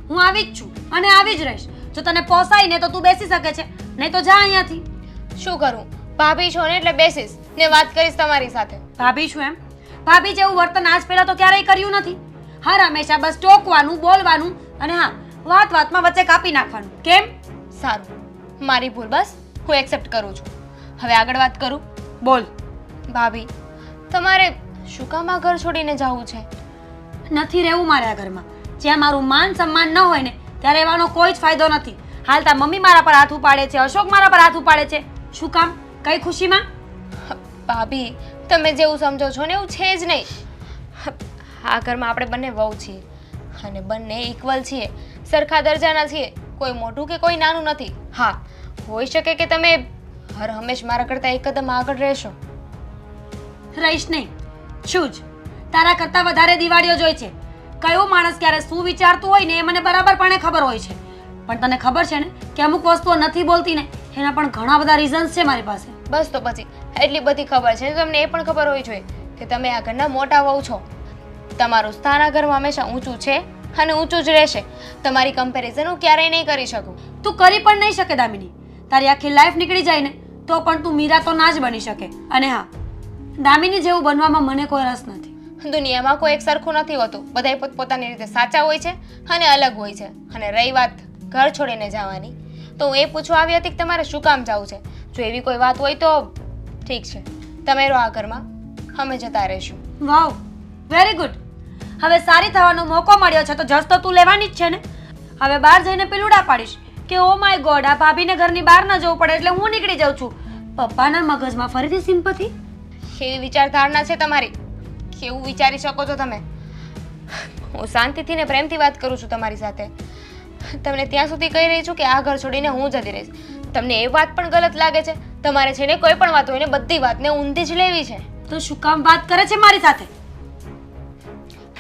હું આવી જ છું અને આવી જ રહીશ. જો તને પોસાય ને તો તું બેસી શકે છે, નહીં તો જા અહીંયાથી. શું કરું? ભાભી છો ને એટલે બેસીશ ને વાત કરીશ તમારી સાથે. ભાભી છું એમ? ભાભી જેવું વર્તન આજ પહેલા તો ક્યારેય કર્યું નથી. હર હંમેશા બસ ટોકવાનું, બોલવાનું અને હા, વાત વાતમાં વચ્ચે કાપી નાખવાનું. કેમ? સારું, મારી ભૂલ, બસ હું એક્સેપ્ટ કરું છું. હવે આગળ વાત કરું. બોલ. ભાભી, તમારે શું કામ આ ઘર છોડીને જવું છે? નથી રહેવું મારે આ ઘરમાં. જ્યાં મારું માન સન્માન ન હોય ને ત્યાં રહેવાનો કોઈ જ ફાયદો નથી. હાલતા મમ્મી મારા પર હાથ ઉપાડે છે, અશોક મારા પર હાથ ઉપાડે છે. શું કામ? કઈ ખુશીમાં? ભાભી, તમે જેવું સમજો છો ને એવું છે જ નહીં. આ ઘરમાં આપણે બંને વહુ છીએ અને બંને ઇક્વલ છીએ, સરખા દરજાના છીએ. કોઈ મોટું કે કોઈ નાનું નથી. હા, હોઈ શકે કે તમે હર હંમેશ મારા કરતાં એક કદમ આગળ રહેશો. રહીશ નહીં. શું જ તારા કરતાં વધારે દિવાળીઓ જોઈ છે. કયો માણસ ક્યારે શું વિચારતું હોય ને એ મને બરાબરપણે ખબર હોય છે. પણ તને ખબર છે ને કે અમુક વસ્તુઓ નથી બોલતી ને એના પણ ઘણા બધા રીઝન્સ છે મારી પાસે. બસ તો પછી એટલી બધી ખબર છે. તમને એ પણ ખબર હોવી જોઈએ કે તમે આ ઘરના મોટા વહુ છો. તમારું સ્થાન આ ઘરમાં હંમેશા ઊંચું છે અને ઊંચું જ રહેશે. તમારી કમ્પેરિઝન હું ક્યારેય નહીં કરી શકું. તું કરી પણ નહીં શકે દામિની. તારી આખી લાઈફ નીકળી જાય ને તો પણ તું મીરા તો ના જ બની શકે. અને હા, દામિની જેવું બનવામાં મને કોઈ રસ નથી. દુનિયામાં કોઈ એક સરખું નથી હોતું. બધાય પોતપોતાની રીતે સાચા હોય છે અને અલગ હોય છે. અને રહી વાત ઘર છોડીને જવાની, તો હું એ પૂછવા આવી હતી કે તમારે શું કામ જવું છે. જો એવી કોઈ વાત હોય તો ઠીક છે, તમે રહો આ ઘરમાં, અમે જતા રહીશું. વાવ, વેરી ગુડ. હવે સારી થવાનો મોકો મળ્યો છે તો જસ તો તું લેવાની જ છે ને. હવે બહાર જઈને પેલુડા પાડીશ કે ઓ માય ગોડ, આ ભાભીને ઘરની બહાર ન જવું પડે એટલે હું નીકળી જાઉં છું. પપ્પાના મગજમાં ફરીથી સિમ્પથી. કેવી વિચારધારણા છે તમારી? કેવું વિચારી શકો છો તમે? હું શાંતિથી ને પ્રેમથી વાત કરું છું તમારી સાથે. તમને ત્યાં સુધી કહી રહી છું કે આ ઘર છોડીને હું જતી રહીશ. તમને એ વાત પણ ગલત લાગે છે? તમારે છે ને કોઈ પણ વાત હોય ને બધી વાતને ઊંધી જ લેવી છે. તો શું કામ વાત કરે છે મારી સાથે?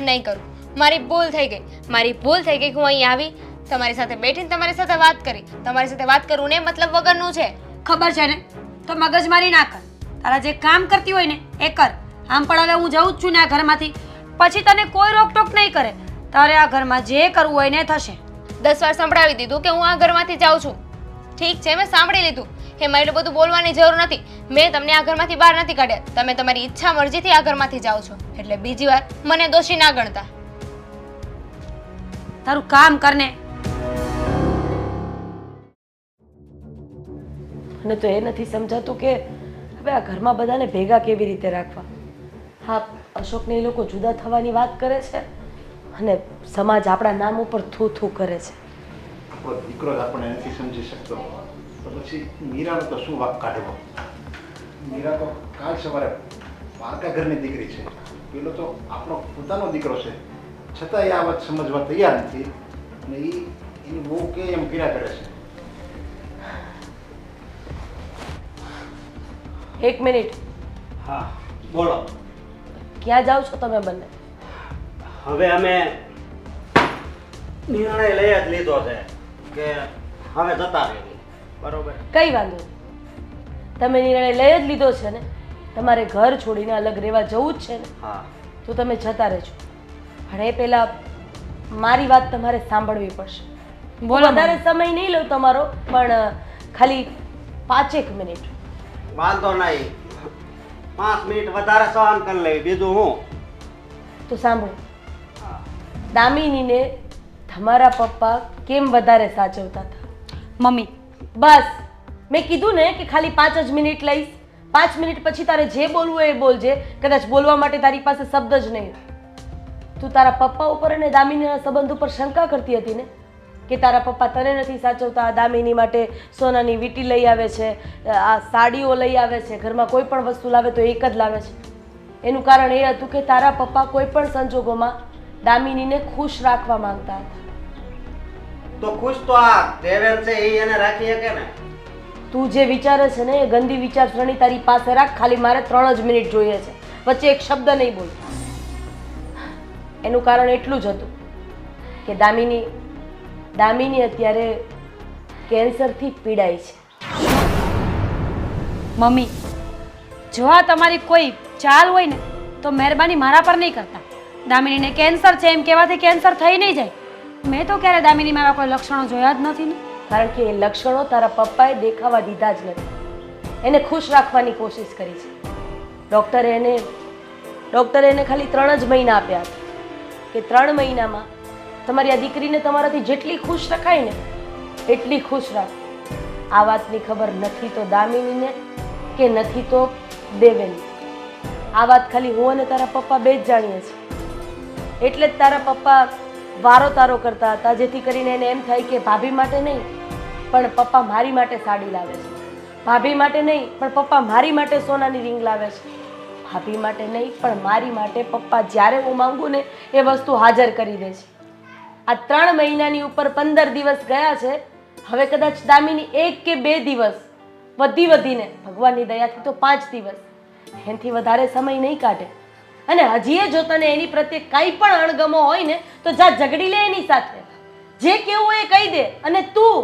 નહીં કરું. મારી ભૂલ થઈ ગઈ. મારી ભૂલ થઈ ગઈ કે હું અહીં આવી, તમારી સાથે બેઠીને તમારી સાથે વાત કરી. તમારી સાથે વાત કરવું ને મતલબ વગરનું છે. ખબર છે ને? તો મગજમારી ના કર. તારા જે કામ કરતી હોય ને એ કર. આમ પણ હવે હું જઉં જ છું ને આ ઘરમાંથી. પછી તને કોઈ રોકટોક નહીં કરે. તારે આ ઘરમાં જે કરવું હોય ને થશે. 10 વાર સંભળાવી દીધું કે હું આ ઘરમાંથી જાઉં છું. ઠીક છે, મેં સાંભળી લીધું. એમાં એટલું બધું બોલવાની જરૂર નથી. મેં તમને આ ઘરમાંથી બહાર નથી કાઢ્યા. તમે તમારી ઈચ્છા મરજીથી આ ઘરમાંથી જાઓ છો. એટલે બીજી વાર મને દોષી ના ગણતા. તારું કામ કરને. અને તો એ નથી સમજાતું કે હવે આ ઘરમાં બધાને ભેગા કેવી રીતે રાખવા. હા, અશોકને એ લોકો જુદા થવાની વાત કરે છે અને સમાજ આપણા નામ ઉપર થૂ થૂ કરે છે. આપણો દીકરો જ આપણને નથી સમજી શકતો તો પછી મીરાનો તો શું વાક કાઢવો? મીરા તો કાલ સવારે પારકા ઘરની દીકરી છે, પેલો તો આપણો પોતાનો દીકરો છે, છતાંય આ વાત સમજવા તૈયાર નથી અને એની બહુ કે એમ કર્યા કરે છે. એક મિનિટ. હા બોલો. ક્યાં જાઓ છો તમે બંને? હવે અમે નિર્ણય લઈ જ લીધો છે કે હવે જતા રહેવું. બરોબર? કઈ વાંધો નહીં. તમે નિર્ણય લઈ જ લીધો છે ને, તમારે ઘર છોડીને અલગ રહેવા જવું જ છે ને, હા. તો તમે જતા રહેજો. પણ એ પહેલાં મારી વાત તમારે સાંભળવી પડશે. બોલો. વધારે સમય નહીં લઉં તમારો, પણ ખાલી 5 મિનિટ. વાંધો નહીં, 5 મિનિટ વધારે સહન કરી લેવી, બીજું હું. તો સાંભળો, દામિનીને તમારા પપ્પા કેમ વધારે સાચવતા હતા? મમ્મી, બસ મેં કીધું ને કે ખાલી 5 જ મિનિટ લઈશ. 5 મિનિટ પછી તારે જે બોલવું હોય એ બોલજે. કદાચ બોલવા માટે તારી પાસે શબ્દ જ નહીં. તું તારા પપ્પા ઉપર અને દામિનીના સંબંધ ઉપર શંકા કરતી હતી ને, કે તારા પપ્પા તને નથી સાચવતા, દામિની માટે સોનાની વીંટી લઈ આવે છે, આ સાડીઓ લઈ આવે છે, ઘરમાં કોઈ પણ વસ્તુ લાવે તો એક જ લાવે છે. એનું કારણ એ હતું કે તારા પપ્પા કોઈ પણ સંજોગોમાં દામિનીને ખુશ રાખવા માંગતા હતા. તો ખુશ તો આ દેવેન છે એ એને રાખી શકે ને. તું જે વિચારે છે ને એ ગંદી વિચારસરણી તારી પાસે રાખ. ખાલી મારે 3 જ મિનિટ જોઈએ છે, વચ્ચે એક શબ્દ નહીં બોલ. એનું કારણ એટલું જ હતું કે દામિની અત્યારે કેન્સરથી પીડાય છે. મમ્મી, જો આ તમારી કોઈ ચાલ હોય ને તો મહેરબાની મારા પર નહીં કરતા. દામિનીને કેન્સર છે એમ કહેવાથી કેન્સર થઈ નહીં જાય. મેં તો ક્યારે દામિની મારા કોઈ લક્ષણો જોયા જ નથી ને. કારણ કે એ લક્ષણો તારા પપ્પાએ દેખાવા દીધા જ નથી. એને ખુશ રાખવાની કોશિશ કરી છે. ડૉક્ટરે એને ખાલી 3 જ મહિના આપ્યા હતા કે 3 મહિનામાં તમારી આ દીકરીને તમારાથી જેટલી ખુશ રખાય ને એટલી ખુશ રાખ. આ વાતની ખબર નથી તો દામિનીને કે નથી તો દેવેની. આ વાત ખાલી હું અને તારા પપ્પા બે જ જાણીએ છીએ. એટલે જ તારા પપ્પા વારો તારો કરતા હતા, જેથી કરીને એને એમ થાય કે ભાભી માટે નહીં પણ પપ્પા મારી માટે સાડી લાવે છે, ભાભી માટે નહીં પણ પપ્પા મારી માટે સોનાની રિંગ લાવે છે, ભાભી માટે નહીં પણ મારી માટે પપ્પા જ્યારે હું માંગુ ને એ વસ્તુ હાજર કરી દે છે. આ 3 મહિનાની ઉપર 15 દિવસ ગયા છે. હવે કદાચ દામિની 1 કે 2 દિવસ વધીને ભગવાનની દયાથી તો 5 દિવસ એનાથી વધારે સમય નહીં કાઢે. અને હજી જો તને એની પ્રત્યે કંઈ પણ અણગમો હોય ને તો જા ઝઘડી લે એની સાથે. જે કેવું એ કહી દે. અને તું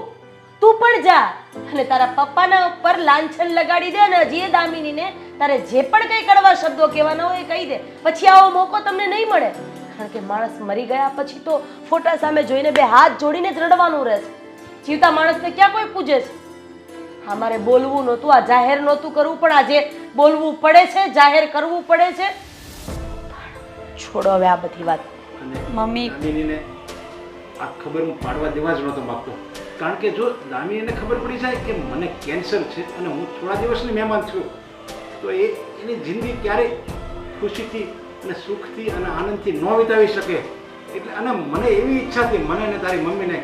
પણ જા અને તારા પપ્પાના ઉપર લાંછન લગાડી દે. અને હજી એ દામિનીને તારે જે પણ કંઈ કડવા શબ્દો કહેવાના હોય એ કહી દે. પછી આવો મોકો તમને નહીં મળે. કારણ કે માણસ મરી ગયા પછી તો ફોટા સામે જોઈને 2 હાથ જોડીને જ રડવાનું રહે છે. જીવતા માણસને ક્યાં કોઈ પૂજે છે? હા, મારે બોલવું નહોતું, આ જાહેર નહોતું કરવું, પણ આજે બોલવું પડે છે, જાહેર કરવું પડે છે. છોડો હવે આ બધી વાત. મમ્મી, દામિનીને આ ખબર હું પાડવા દેવા જ નહોતો માંગતો. કારણ કે જો દામિનીને ખબર પડી જાય કે મને કેન્સર છે અને હું થોડા દિવસની મહેમાન છું તો એની જિંદગી ક્યારેય ખુશીથી અને સુખથી અને આનંદથી ન વિતાવી શકે. એટલે અને મને એવી ઈચ્છા હતી, મને અને તારી મમ્મીને,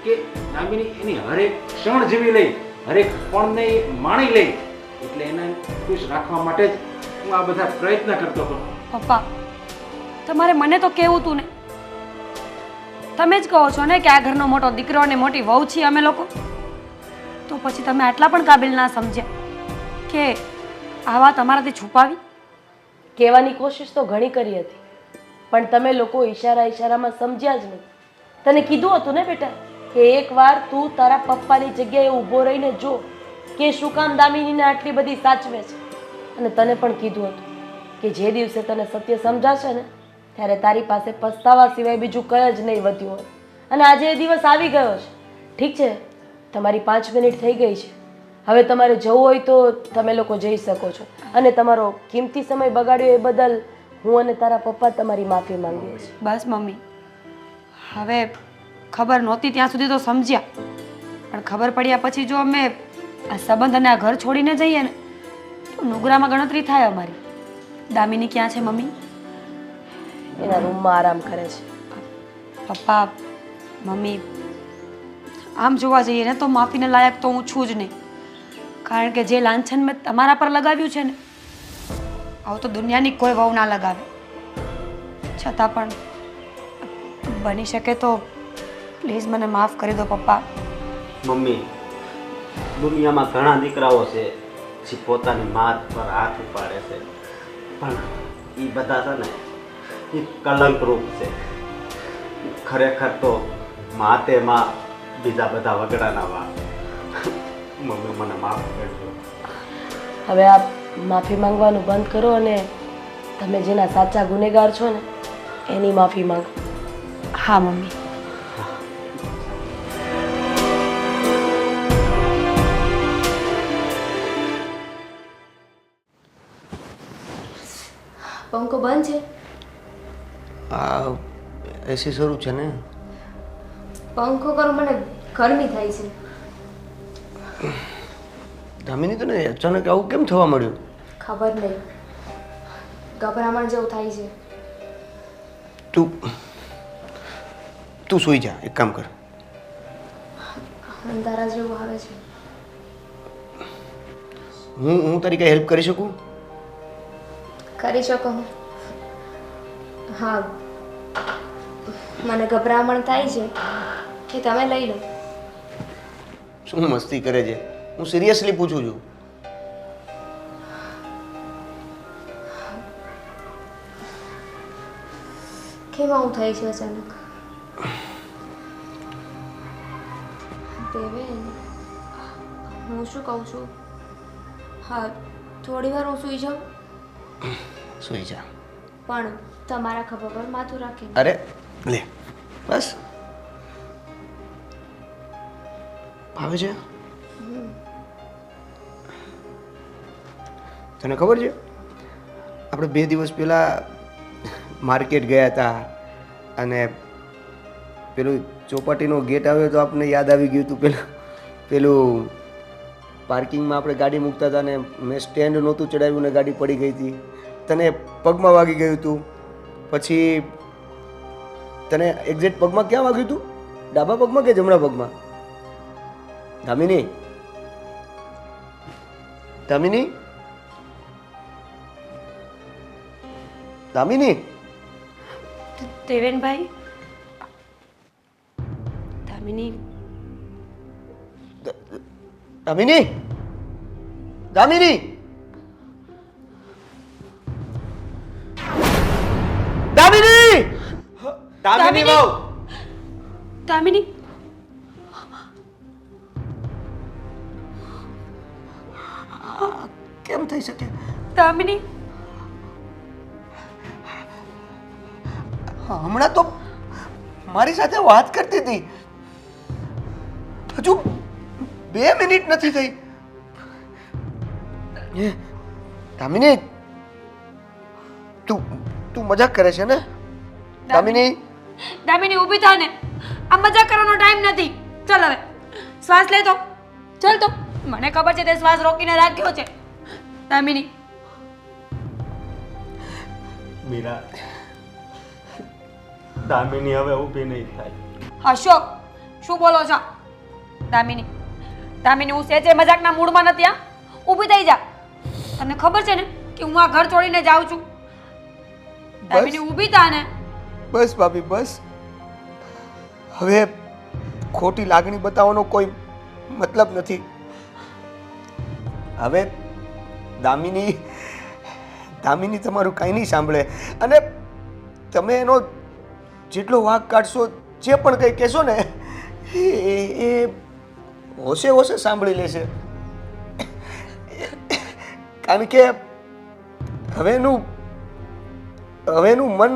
કે દામિની એની હરેક ક્ષણ જીવી લઈ, હરેક પણને માણી લઈ. એટલે એને ખુશ રાખવા માટે જ હું આ બધા પ્રયત્ન કરતો હતો. પપ્પા, તમારે મને તો કહેવું તું ને. તમે જ કહો છો ને કે આ ઘરનો મોટો દીકરો અને મોટી વહુ છીએ અમે લોકો. તો પછી તમે આટલા પણ કાબિલ ના સમજ્યા કે આ વાત અમારાથી છુપાવી. કહેવાની કોશિશ તો ઘણી કરી હતી પણ તમે લોકો ઈશારામાં સમજ્યા જ નહીં. તને કીધું હતું ને બેટા કે એકવાર તું તારા પપ્પાની જગ્યાએ ઊભો રહીને જો કે શું કામ દામિનીને આટલી બધી સાચવે છે. અને તને પણ કીધું હતું કે જે દિવસે તને સત્ય સમજાશે ને ત્યારે તારી પાસે પસ્તાવા સિવાય બીજું કંઈ જ નહીં વધ્યું હોય. અને આજે એ દિવસ આવી ગયો છે. ઠીક છે, તમારી 5 મિનિટ થઈ ગઈ છે. હવે તમારે જવું હોય તો તમે લોકો જઈ શકો છો. અને તમારો કિંમતી સમય બગાડ્યો એ બદલ હું અને તારા પપ્પા તમારી માફી માંગીએ છીએ. બસ મમ્મી, હવે ખબર નહોતી ત્યાં સુધી તો સમજ્યા, પણ ખબર પડ્યા પછી જો અમે આ સંબંધ અને આ ઘર છોડીને જઈએ ને તો નુગરામાં ગણતરી થાય અમારી. દામિની ક્યાં છે મમ્મી? એના રૂમમાં આરામ કરે છે. પપ્પા, મમ્મી, આમ જોવા જઈએ ને તો માફીને લાયક તો હું છું જ નહીં. કારણ કે જે લાંછન મેં તમારા પર લગાવ્યું છે ને આવું તો દુનિયાની કોઈ વહુ ના લગાવે. છતાં પણ બની શકે તો પ્લીઝ મને માફ કરી દો પપ્પા. મમ્મી, દુનિયામાં ઘણા દીકરાઓ છે જે પોતાની માત પર હાથ ઉપાડે છે, પણ એ બધા છે ને એ કલંકરૂપ છે. ખરેખર તો માતે માં બીજા બધા વગડાના વાત. મમ્મી, મને માફ કરજો. હવે આપ માફી માંગવાનું બંધ કરો અને તમે જેના સાચા ગુનેગાર છો ને એની માફી માંગો. હા મમ્મી. પંખો બંધ છે? આ એસી શરૂ છે ને. પંખો કરો, મને ગરમી થાય છે. દામિની, તને અચાનક આવું કેમ થવા મળ્યું? ખબર નહીં, ગભરામણ જેવું થાય છે. તું સૂઈ જા. એક કામ કર, તારા જેવું આવે છે. હું તારી કઈ હેલ્પ કરી શકું? કરી શકો. હા, મને ગભરામણ થાય છે કે તમે લઈ લો. શું મસ્તી કરે છે? હું સિરિયસલી પૂછું છું. કેમ આવું થાય છે અચાનક? દેવેન, હું શું કહું છું? હા, થોડી વાર હું સૂઈ જાઉં, સુઈ જા. પણ તમારા ખભા પર માથું રાખીને. અરે લે, બસ. ભાવે છે? તને ખબર છે આપણે 2 દિવસ પહેલા માર્કેટ ગયા હતા અને પેલું ચોપાટીનો ગેટ આવ્યો તો આપણને યાદ આવી ગયું હતું પેલું પાર્કિંગમાં આપણે ગાડી મૂકતા હતા ને મેં સ્ટેન્ડ નહોતું ચડાવ્યું ને ગાડી પડી ગઈ હતી. તને પગમાં વાગી ગયું હતું. પછી તને એક્ઝેક્ટ પગમાં ક્યાં વાગ્યું હતું? ડાબા પગમાં કે જમણા પગમાં? દામિની, દામિની, દામિની. દેવેનભાઈ, દામિની, દામિની, દામિની, દામિની, દામિની વહુ. દામિની, કેમ થઈ શકે? દામિની, હમણાં તો મારી સાથે વાત કરતી હતી. હજુ 2 મિનિટ નથી થઈ. દામિની, તું મજાક કરે છે ને? દામિની, દામિની ઊભી થા ને. આ મજાક કરવાનો ટાઈમ નથી. ચાલ હવે શ્વાસ લે તો. ચાલ તો. મને ખબર છે તે શ્વાસ રોકીને રાખ્યો છે. દામિની, મીરા, દામિની હવે ઊભી નહીં થાય. અશોક, શું બોલો છો? દામિની, દામિની, હું સેજે મજાકના મૂડમાં નથી. આ ઊભી થઈ જા. તને ખબર છે ને કે હું આ ઘર છોડીને જાઉં છું. દામિની, ઊભી થા ને. બસ ભાભી, બસ. હવે ખોટી લાગણી બતાવવાનો કોઈ મતલબ નથી. હવે દામિની તમારું કાંઈ નહીં સાંભળે અને તમે એનો જેટલો વાંક કાઢશો, જે પણ કંઈ કહેશો ને એ હોશે હોશે સાંભળી લેશે. કારણ કે હવેનું મન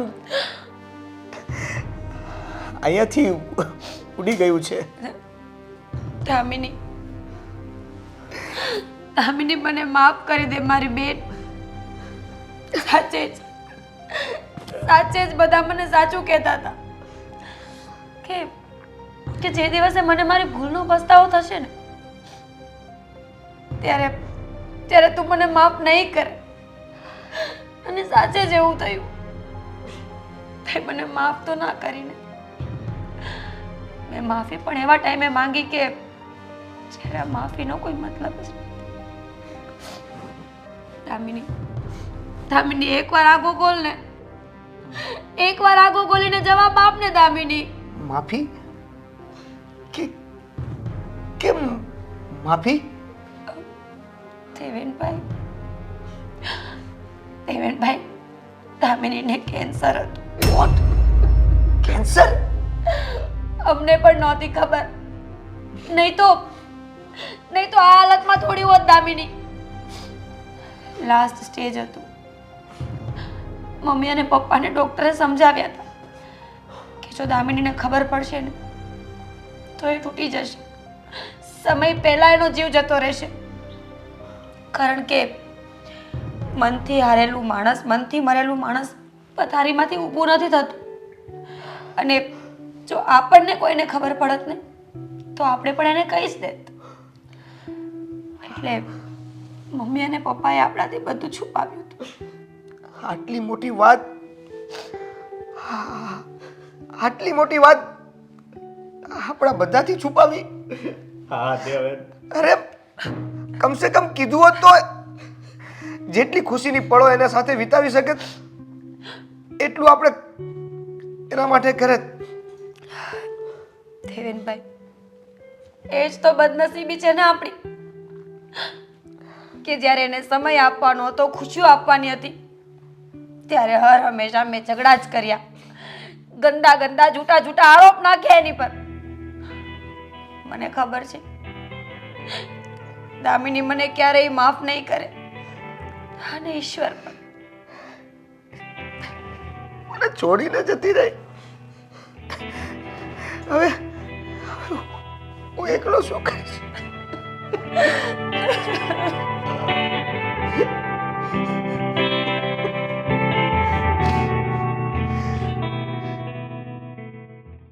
અહીંયાથી ઉડી ગયું છે. દામિની, દામિની, મને માફ કરી દે મારી બેન. સાચે જ બધા મને સાચું કહેતા હતા કે જે દિવસે મને મારી ભૂલનો પસ્તાવો થશે ને ત્યારે તું મને માફ નહીં કરે. અને સાચે જ એવું થયું. તે મને માફ તો ના કરીને મેં માફી પણ એવા ટાઈમે માંગી કે જ્યારે આ માફીનો કોઈ મતલબ જ નથી. દામિની, એકવાર આગો બોલ ને. એકવાર આગો બોલીને જવાબ આપ ને દામિની. માફી? કેમ માફી? દેવેનભાઈ, દામિનીને કેન્સર હતું. વોટ? કેન્સર? અમને પણ નહોતી ખબર. નહીં તો આ હાલતમાં થોડી હોત દામિની. લાસ્ટ સ્ટેજ હતું. મમ્મી અને પપ્પાને ડોક્ટરે સમજાવ્યા હતા કે જો દામિનીને ખબર પડશે ને તો એ તૂટી જશે. સમય પહેલા એનો જીવ જતો રહેશે. કારણ કે મનથી હારેલું માણસ, મનથી મરેલું માણસ પથારીમાંથી ઊભું નથી થતું. અને જો આપણને કોઈને ખબર પડત ને તો આપણે પણ એને કહી જ દેત. એટલે મમ્મી અને પપ્પાએ આપણાથી બધું છુપાવ્યું હતું. આટલી મોટી વાત આપણા બધાથી છુપાવી? હા દેવેન, અરે કમસે કમ કીધું હોત તો જેટલી ખુશીની પળો એના સાથે વિતાવી શકે એટલું આપણે એના માટે કરે. દેવેનભાઈ, એ જ તો બદનસીબી છે ને આપણી, કે જ્યારે એને સમય આપવાનો હતો, ખુશીઓ આપવાની હતી, ત્યારે હર હંમેશા મેં ઝઘડા જ કર્યા, ગંદા ગંદા જૂઠા જૂઠા આરોપ નાખ્યા એની પર. મને ખબર છે દામિની મને ક્યારેય માફ નહીં કરે, અને ઈશ્વર પણ. મને છોડીને જતી રહી. હવે હું એકલો શું કરીશ?